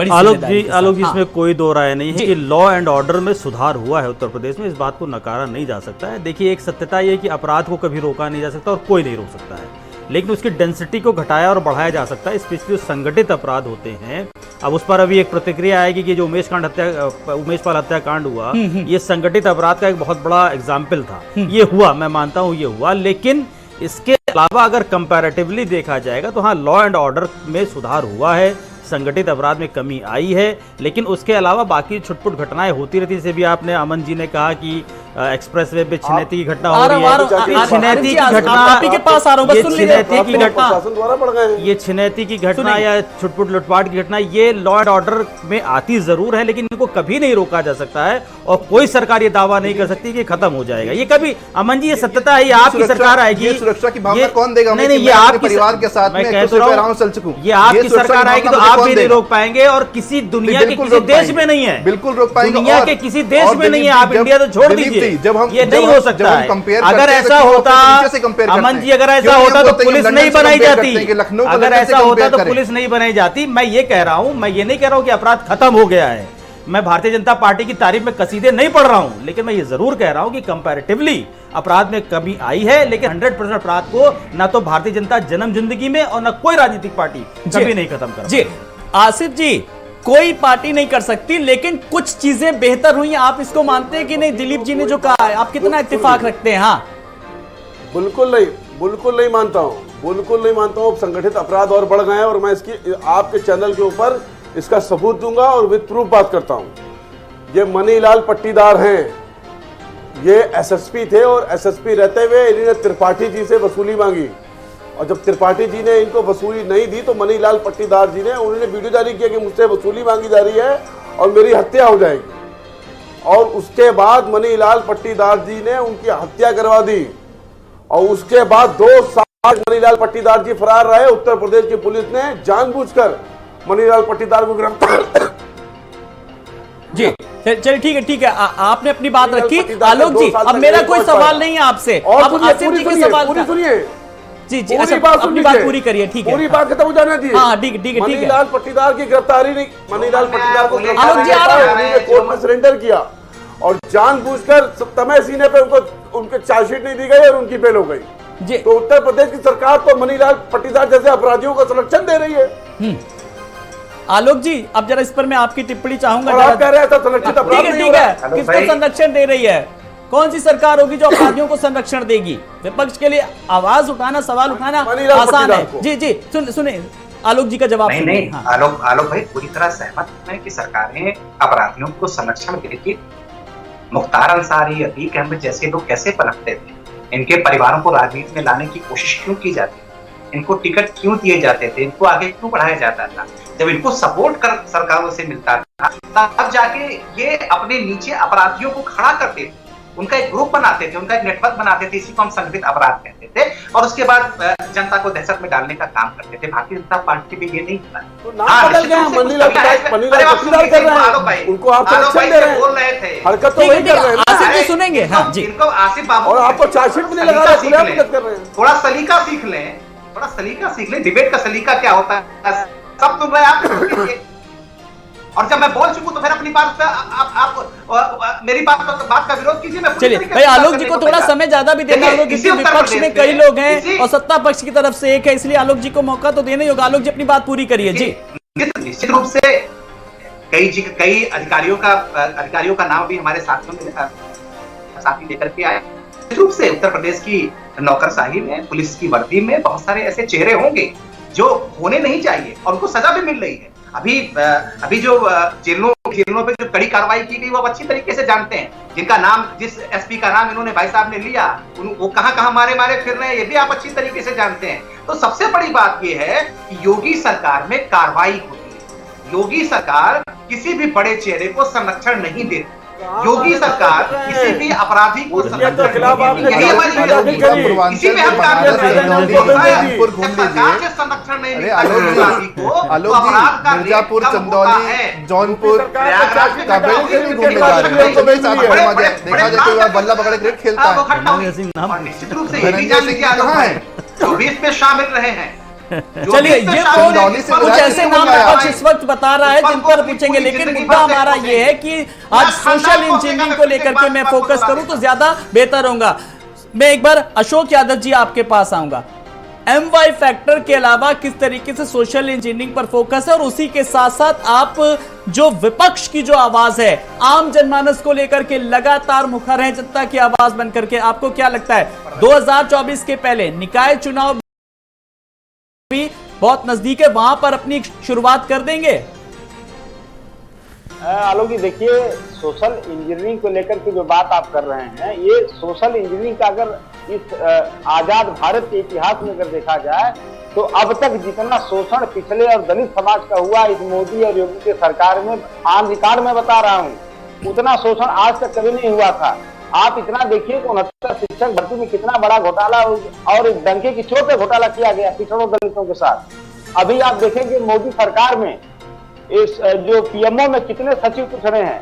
आलोक जी, इसमें कोई दो राय नहीं है कि लॉ एंड ऑर्डर में सुधार हुआ है उत्तर प्रदेश में, इस बात को नकारा नहीं जा सकता है। देखिए, एक सत्यता यह है कि अपराध को कभी रोका नहीं जा सकता और कोई नहीं रोक सकता है, लेकिन उसकी डेंसिटी को घटाया और बढ़ाया जा सकता है, स्पेशली जो संगठित अपराध होते हैं। अब उस पर अभी एक प्रतिक्रिया आएगी कि जो उमेश पाल हत्याकांड हुआ, ये संगठित अपराध का एक बहुत बड़ा एग्जाम्पल था। ये हुआ, मैं मानता हूँ ये हुआ, लेकिन इसके अलावा अगर कंपैरेटिवली देखा जाएगा तो हाँ, लॉ एंड ऑर्डर में सुधार हुआ है, संगठित अपराध में कमी आई है, लेकिन उसके अलावा बाकी छुटपुट घटनाएं होती रहती। जैसे भी आपने अमन जी ने कहा कि एक्सप्रेसवे पे छिनैती की घटना हो रही है, छिनैती की घटना के पास आ रहा हूं, छिनैती की घटना, ये छिनैती की घटना या छुटपुट लुटपाट की घटना, ये लॉ एंड ऑर्डर में आती जरूर है, लेकिन इनको कभी नहीं रोका जा सकता है और कोई सरकार ये दावा नहीं कर सकती कि खत्म हो जाएगा। ये कभी, अमन जी, ये सत्यता है, ये आपकी सरकार आएगी, सुरक्षा की भावना कौन देगा? नहीं, ये आपके परिवार के साथ में कह तो रहा हूं, चल चुका, ये आपकी सरकार आएगी तो आप भी नहीं रोक पाएंगे और किसी दुनिया के किसी देश में नहीं है, बिल्कुल रोक पाएंगे, दुनिया के किसी देश में नहीं है। आप इंडिया तो छोड़ दीजिए, ये नहीं हो सकता है। अगर ऐसा होता, अमन जी, अगर ऐसा होता तो पुलिस नहीं बनाई जाती, अगर ऐसा होता तो पुलिस नहीं बनाई जाती। मैं ये कह रहा हूं, मैं ये नहीं कह रहा हूं कि अपराध खत्म हो गया है, मैं भारतीय जनता पार्टी की तारीफ में कसीदे नहीं पढ़ रहा हूं, लेकिन मैं ये जरूर कह रहा हूं कि कंपैरेटिवली अपराध में कमी आई है, लेकिन 100% अपराध को ना तो भारतीय जनता जन्म जिंदगी में और ना कोई राजनीतिक पार्टी कभी नहीं खत्म कर। जी आसिफ जी, कोई पार्टी नहीं कर सकती, लेकिन कुछ चीजें बेहतर हुई, आप इसको मानते हैं कि नहीं? दिलीप जी ने जो कहा है, आप कितना इत्तेफाक रखते हैं? हाँ, बिल्कुल नहीं मानता हूँ, बिल्कुल नहीं मानता हूँ। संगठित अपराध और बढ़ गए हैं और मैं इसकी आपके चैनल के ऊपर इसका सबूत दूंगा और विद प्रूफ बात करता हूँ। ये मनीलाल पट्टीदार हैं, ये एसएसपी थे और एसएसपी रहते हुए इन्होंने त्रिपाठी जी से वसूली मांगी और जब त्रिपाठी जी ने इनको वसूली नहीं दी तो मनीलाल पट्टीदार जी ने उन्होंने वीडियो जारी किया कि मुझसे वसूली मांगी जा रही है और मेरी हत्या हो जाएगी, और उसके बाद मनीलाल पट्टीदार जी ने उनकी हत्या करवा दी और उसके बाद 2 साल मनीलाल पट्टीदार जी फरार रहे। उत्तर प्रदेश की पुलिस ने जानबूझकर मनीलाल पट्टीदार को गिरफ्तार। जी चलिए, ठीक है, आपने अपनी बात रखी। आलोक जी, अब मेरा कोई सवाल नहीं है आपसे, अब आसिफ जी के सवाल सुनिए। जी, अच्छा, अपनी बात पूरी करिए, ठीक है, पूरी बात खत्म हो जाने दीजिए। हाँ, ठीक है। मनीलाल पट्टीदार की गिरफ्तारी नहीं, मनीलाल पट्टीदार को कोर्ट में सरेंडर किया और जानबूझकर तमय सीने पे उनके चार्जशीट नहीं दी गई और उनकी बेल हो गई। तो उत्तर प्रदेश की सरकार तो मनीलाल पट्टीदार जैसे अपराधियों को संरक्षण दे रही है। आलोक जी, अब जरा इस पर मैं आपकी टिप्पणी चाहूंगा। आप कह रहे हैं संरक्षित अपराध नहीं हो रहा है, किसको संरक्षण दे रही है? कौन सी सरकार होगी जो अपराधियों को संरक्षण देगी? विपक्ष के लिए आवाज उठाना, सवाल उठाना आसान है। जी, सुने आलोक जी का जवाब। नहीं, आलोक भाई पूरी तरह सहमत है कि सरकारें अपराधियों को संरक्षण देगी। मुख्तार अंसारी, अतीक अहमद जैसे लोग कैसे पनपते थे? इनके परिवारों को राजनीति में लाने की कोशिश क्यों की जाती? इनको टिकट क्यों दिए जाते थे? इनको आगे क्यों बढ़ाया जाता था? जब इनको सपोर्ट कर सरकारों से मिलता था, तब जाके ये अपने नीचे अपराधियों को खड़ा करते थे। उनका एक ग्रुप बनाते थे, उनका एक नेटवर्क बनाते थे, इसी को हम संगठित अपराध कहते थे, और उसके बाद जनता को दहशत में डालने का काम करते थे। भारतीय जनता पार्टी में ये नहीं हुआ। तो नाम बदल गया, मनीलाल चौकीदार कर रहे हैं, उनको आप संरक्षण दे रहे हैं, बोल रहे थे, हरकत तो वही कर रहे हैं। आसिफ जी सुनेंगे। हाँ जी, इनको आसिफ बाबू और आपको चार्जशीट भी नहीं लगा रहे, खुले हरकत कर रहे हैं। थोड़ा सलीका सीख लें, थोड़ा सलीका सीख लें। डिबेट का सलीका क्या होता है, सब सुन रहे हैं आप, और जब मैं बोल चुकूं तो फिर अपनी बात पे आप मेरी बात का विरोध कीजिए। मैं चलिए भाई, आलोक जी को थोड़ा समय ज्यादा भी देना होगा, क्योंकि विपक्ष में कई लोग हैं और सत्ता पक्ष की तरफ से एक है, इसलिए आलोक जी को मौका तो देना ही होगा। आलोक जी अपनी बात पूरी करिए जी। निश्चित रूप से कई अधिकारियों का नाम भी हमारे साथियों में साथी लेकर के आए। निश्चित रूप से उत्तर प्रदेश की नौकरशाही में, पुलिस की वर्दी में बहुत सारे ऐसे चेहरे होंगे जो होने नहीं चाहिए और उनको सजा भी मिल रही है। अभी जो जेलों पे जो कड़ी कार्रवाई की गई वो अच्छी तरीके से जानते हैं, जिनका नाम, जिस एसपी का नाम इन्होंने भाई साहब ने लिया, वो कहां मारे फिर रहे हैं, ये भी आप अच्छी तरीके से जानते हैं। तो सबसे बड़ी बात ये है कि योगी सरकार में कार्रवाई होती है। योगी सरकार किसी भी बड़े चेहरे को संरक्षण नहीं देती। योगी सरकार किसी भी अपराधी को खिलाफ आपने इसी में हम काम कर रहे हैं। सरकार से संरक्षण नहीं मिलता अपराधी को, तो अपराध का मिर्जापुर, चंदौली, जौनपुर देखा जाए तो बल्ला पकड़े क्रिकेट खेलता है। निश्चित रूप से ये भी जान लीजिए जो भी इसमें शामिल रहे हैं। चलिए, ये कुछ ऐसे नाम विपक्ष इस वक्त बता रहा है जिन पर पूछेंगे, लेकिन मुद्दा हमारा ये है कि आज सोशल इंजीनियरिंग को लेकर के मैं फोकस करूं तो ज्यादा बेहतर होगा। मैं एक बार अशोक यादव जी आपके पास आऊंगा। MY फैक्टर के अलावा किस तरीके से सोशल इंजीनियरिंग पर फोकस है, और उसी के साथ साथ आप जो विपक्ष की जो आवाज है, आम जनमानस को लेकर के लगातार मुखर है, जनता की आवाज बनकर के, आपको क्या लगता है 2024 के पहले निकाय चुनाव भी बहुत नजदीक है, वहां पर अपनी शुरुआत कर देंगे? आलोक जी देखिए, सोशल इंजीनियरिंग को लेकर के जो बात आप कर रहे हैं, ये सोशल इंजीनियरिंग का अगर इस आजाद भारत के इतिहास में अगर देखा जाए तो अब तक जितना शोषण पिछले और दलित समाज का हुआ इस मोदी और योगी के सरकार में, ऑन रिकॉर्ड में बता रहा हूँ, उतना शोषण आज तक कभी नहीं हुआ था। आप इतना देखिए कि 69 शिक्षक भर्ती में कितना बड़ा घोटाला और एक डंके की चोट पे घोटाला किया गया पिछड़ों दलितों के साथ। अभी आप देखेंगे मोदी सरकार में इस जो पीएमओ में कितने सचिव पिछड़े हैं,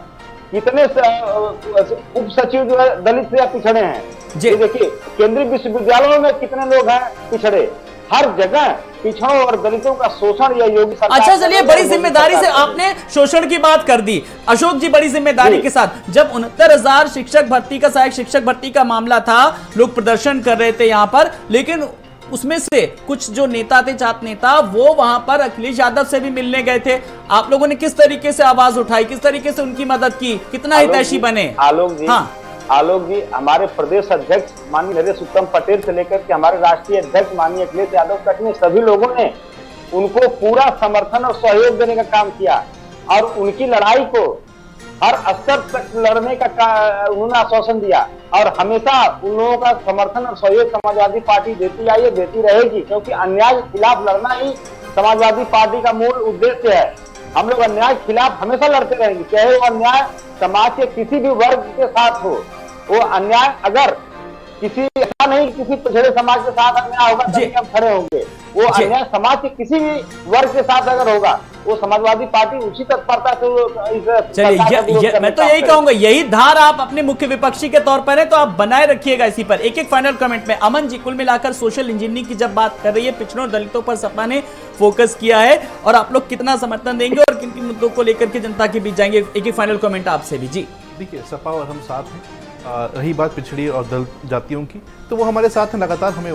कितने उप सचिव जो है दलित से पिछड़े हैं। ये देखिए केंद्रीय विश्वविद्यालयों में कितने लोग हैं पिछड़े, हर जगह पिछड़ों और दलितों का शोषण या योगी सरकार। अच्छा चलिए, बड़ी जिम्मेदारी से आपने शोषण की बात कर दी अशोक जी, बड़ी जिम्मेदारी के साथ। जब 69,000 शिक्षक भर्ती का, सहायक शिक्षक भर्ती का मामला था, लोग प्रदर्शन कर रहे थे यहां पर, लेकिन उसमें से कुछ जो नेता थे, छात्र नेता, वो वहां पर अखिलेश यादव से भी मिलने गए थे। आप लोगों ने किस तरीके से आवाज उठाई, किस तरीके से उनकी मदद की, कितना हितैषी बने? आलोक जी, हाँ आलोक जी, हमारे प्रदेश अध्यक्ष माननीय नरेश उत्तम पटेल से लेकर के हमारे राष्ट्रीय अध्यक्ष माननीय अखिलेश यादव तक ने, सभी लोगों ने उनको पूरा समर्थन और सहयोग देने का काम किया और उनकी लड़ाई को हर स्तर तक लड़ने का उन्होंने आश्वासन दिया और हमेशा उन लोगों का समर्थन और सहयोग समाजवादी पार्टी देती आई है, देती रहेगी, क्योंकि अन्याय के खिलाफ लड़ना ही समाजवादी पार्टी का मूल उद्देश्य है। हम लोग अन्याय के खिलाफ हमेशा लड़ते रहेंगे, चाहे वो अन्याय समाज के किसी भी वर्ग के साथ हो। वो अन्याय अगर किसी, ऐसा नहीं किसी पिछड़े समाज के साथ अन्याय होगा तभी हम खड़े होंगे, वो अन्याय समाज के किसी भी वर्ग के साथ अगर होगा वो समाजवादी पार्टी उसी तत्परता से। चलिए, मैं तो यही कहूंगा, यही धार आप अपने मुख्य विपक्षी के तौर पर है तो आप बनाए रखिएगा इसी पर। एक एक फाइनल कमेंट में अमन जी, कुल मिलाकर सोशल इंजीनियरिंग की जब बात कर रही है, पिछड़ों दलितों पर सपा ने फोकस किया है, और आप लोग कितना समर्थन देंगे और किन किन मुद्दों को लेकर के जनता के बीच जाएंगे? एक एक फाइनल कमेंट आपसे भी जी। देखिए, सपा और हम साथ हैं। रही बात पिछड़ी और दलित जातियों की, तो वो हमारे साथ लगातार हमें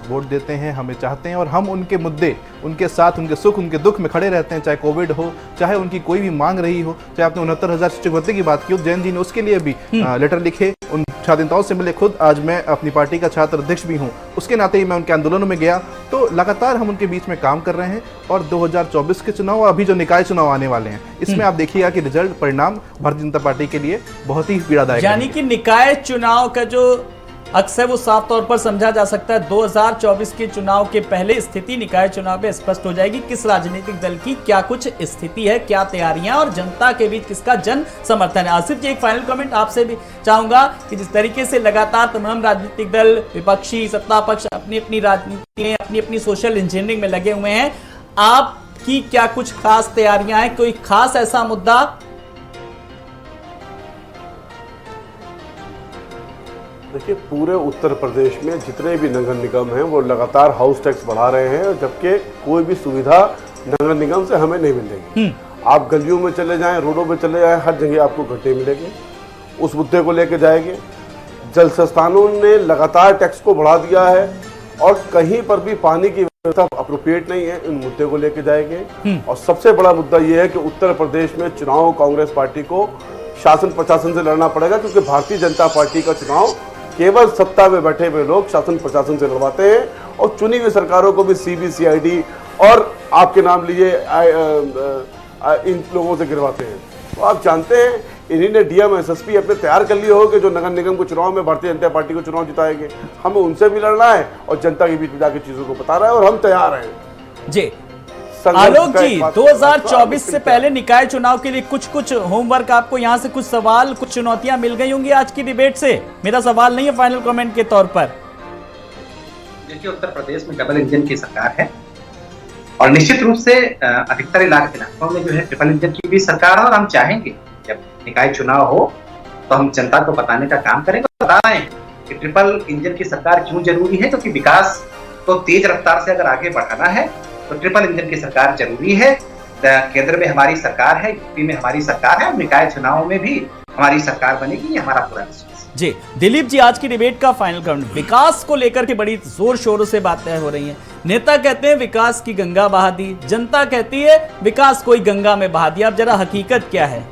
वोट देते हैं, हमें चाहते हैं, और हम उनके मुद्दे, उनके साथ, उनके सुख, उनके दुख में खड़े रहते हैं। चाहे कोविड हो, चाहे उनकी कोई भी मांग रही हो, चाहे आपने 69,000 शिक्षक भर्ती की बात की, जैन जी ने उसके लिए भी लेटर लिखे, उन छात्र नेताओं से मिले। खुद आज मैं अपनी पार्टी का छात्र अध्यक्ष भी हूँ, उसके नाते ही मैं उनके आंदोलनों में गया। तो लगातार हम उनके बीच में काम कर रहे हैं, और 2024 के चुनाव और अभी जो निकाय चुनाव आने वाले हैं, इसमें आप देखिएगा कि रिजल्ट, परिणाम भारतीय जनता पार्टी के लिए बहुत ही पीड़ादायक है। यानी कि निकाय चुनाव का जो अक्सर वो साफ तौर पर समझा जा सकता है 2024 के चुनाव के पहले स्थिति निकाय चुनाव में स्पष्ट हो जाएगी किस राजनीतिक दल की क्या कुछ स्थिति है, क्या तैयारियां और जनता के बीच किसका जन समर्थन है। आसिफ जी, एक फाइनल कमेंट आपसे भी चाहूंगा कि जिस तरीके से लगातार तमाम राजनीतिक दल, विपक्षी, सत्ता पक्ष अपनी अपनी राजनीति में, अपनी अपनी सोशल इंजीनियरिंग में लगे हुए हैं, आपकी क्या कुछ खास तैयारियां हैं, कोई खास ऐसा मुद्दा? देखिए, पूरे उत्तर प्रदेश में जितने भी नगर निगम हैं वो लगातार हाउस टैक्स बढ़ा रहे हैं, जबकि कोई भी सुविधा नगर निगम से हमें नहीं मिलेगी। आप गलियों में चले जाएं, रोडों पे चले जाएं, हर जगह आपको घंटे मिलेंगे। उस मुद्दे को लेके जाएंगे। जल संस्थानों ने लगातार टैक्स को बढ़ा दिया है और कहीं पर भी पानी की व्यवस्था अप्रोप्रिएट नहीं है, इन मुद्दे को लेके जाएंगे। और सबसे बड़ा मुद्दा यह है कि उत्तर प्रदेश में चुनाव कांग्रेस पार्टी को शासन प्रशासन से लड़ना पड़ेगा, क्योंकि भारतीय जनता पार्टी का चुनाव केवल सत्ता में बैठे हुए लोग शासन प्रशासन से लड़वाते हैं और चुनी हुई सरकारों को भी सीबीसीआईडी और आपके नाम लिए इन लोगों से गिरवाते हैं। तो आप जानते हैं इन्हीं ने डीएम एसएसपी अपने तैयार कर लिए हो कि जो नगर निगम को चुनाव में भारतीय जनता पार्टी को चुनाव जिताएंगे। हमें उनसे भी लड़ना है और जनता के बीच में जाकर चीजों को बता रहा है और हम तैयार हैं। जी आलोक जी, 2024 से पहले निकाय चुनाव के लिए कुछ होमवर्क आपको यहां से कुछ सवाल, कुछ चुनौतियां मिल गई होंगी आज की डिबेट से? मेरा सवाल नहीं है, फाइनल कमेंट के तौर पर। देखिए, उत्तर प्रदेश में डबल इंजन की सरकार है और निश्चित रूप से अधिकतर इलाकों में जो है ट्रिपल इंजन की भी सरकार है। और हम चाहेंगे जब निकाय चुनाव हो तो हम जनता को बताने का काम करेंगे, बता रहे हैं कि ट्रिपल इंजन की सरकार क्यों जरूरी है। क्योंकि विकास को तेज रफ्तार से अगर आगे बढ़ाना है तो ट्रिपल इंजन की सरकार जरूरी है। केंद्र में हमारी सरकार है, यूपी में हमारी सरकार है और निकाय चुनाव में भी हमारी सरकार बनेगी, ये हमारा पूरा विश्वास है। जी दिलीप जी, आज की डिबेट का फाइनल कमेंट। विकास को लेकर के बड़ी जोर शोरों से बातें हो रही हैं। नेता कहते हैं विकास की गंगा बहा दी, जनता कहती है विकास कोई गंगा में बहा दिया। अब जरा हकीकत क्या है?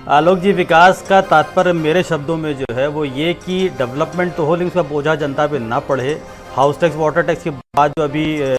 आलोक जी, विकास का तात्पर्य मेरे शब्दों में जो है वो ये कि डेवलपमेंट तो हो लेकिन उसका बोझा जनता पे ना पड़े। हाउस टैक्स, वाटर टैक्स की बात जो अभी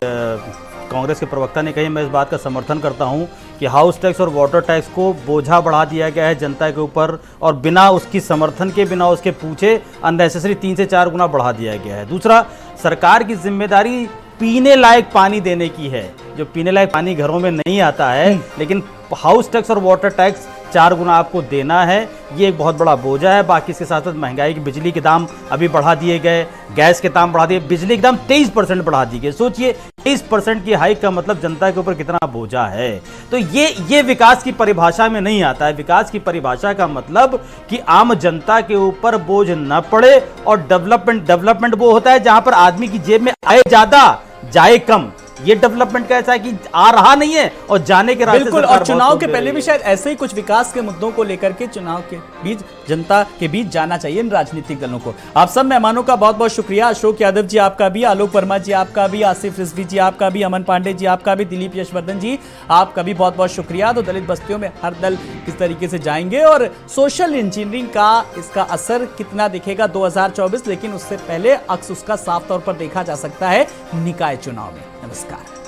कांग्रेस के प्रवक्ता ने कही, मैं इस बात का समर्थन करता हूं कि हाउस टैक्स और वाटर टैक्स को बोझा बढ़ा दिया गया है जनता के ऊपर और बिना उसकी समर्थन के, बिना उसके पूछे अननेसेसरी 3 से 4 गुना बढ़ा दिया गया है। दूसरा, सरकार की जिम्मेदारी पीने लायक पानी देने की है। जो पीने लायक पानी घरों में नहीं आता है, लेकिन हाउस टैक्स और वाटर टैक्स 4 गुना आपको देना है, ये एक बहुत बड़ा बोझा है। बाकी इसके साथ साथ महंगाई की, बिजली के दाम अभी बढ़ा दिए गए, गैस के दाम बढ़ा दिए, बिजली के दाम 23% बढ़ा दिए गए। सोचिए 23% की हाइक का मतलब जनता के ऊपर कितना बोझा है। तो ये विकास की परिभाषा में नहीं आता है। विकास की परिभाषा का मतलब कि आम जनता के ऊपर बोझ न पड़े और डेवलपमेंट वो होता है जहां पर आदमी की जेब में आए ज्यादा जाए कम। ये डेवलपमेंट का ऐसा है कि आ रहा नहीं है और जाने के रास्ते। बिल्कुल, और चुनाव के पहले भी शायद ऐसे ही कुछ विकास के मुद्दों को लेकर के चुनाव के बीच जनता के बीच जाना चाहिए इन राजनीतिक दलों को। आप सब मेहमानों का बहुत बहुत शुक्रिया। अशोक यादव जी आपका भी, आलोक वर्मा जी आपका भी, आसिफ रिजवी जी आपका भी, अमन पांडे जी आपका भी, दिलीप यशवर्धन जी आपका भी बहुत बहुत शुक्रिया। तो दलित बस्तियों में हर दल किस तरीके से जाएंगे और सोशल इंजीनियरिंग का इसका असर कितना दिखेगा 2024, लेकिन उससे पहले अक्स उसका साफ तौर पर देखा जा सकता है निकाय चुनाव में। नमस्कार।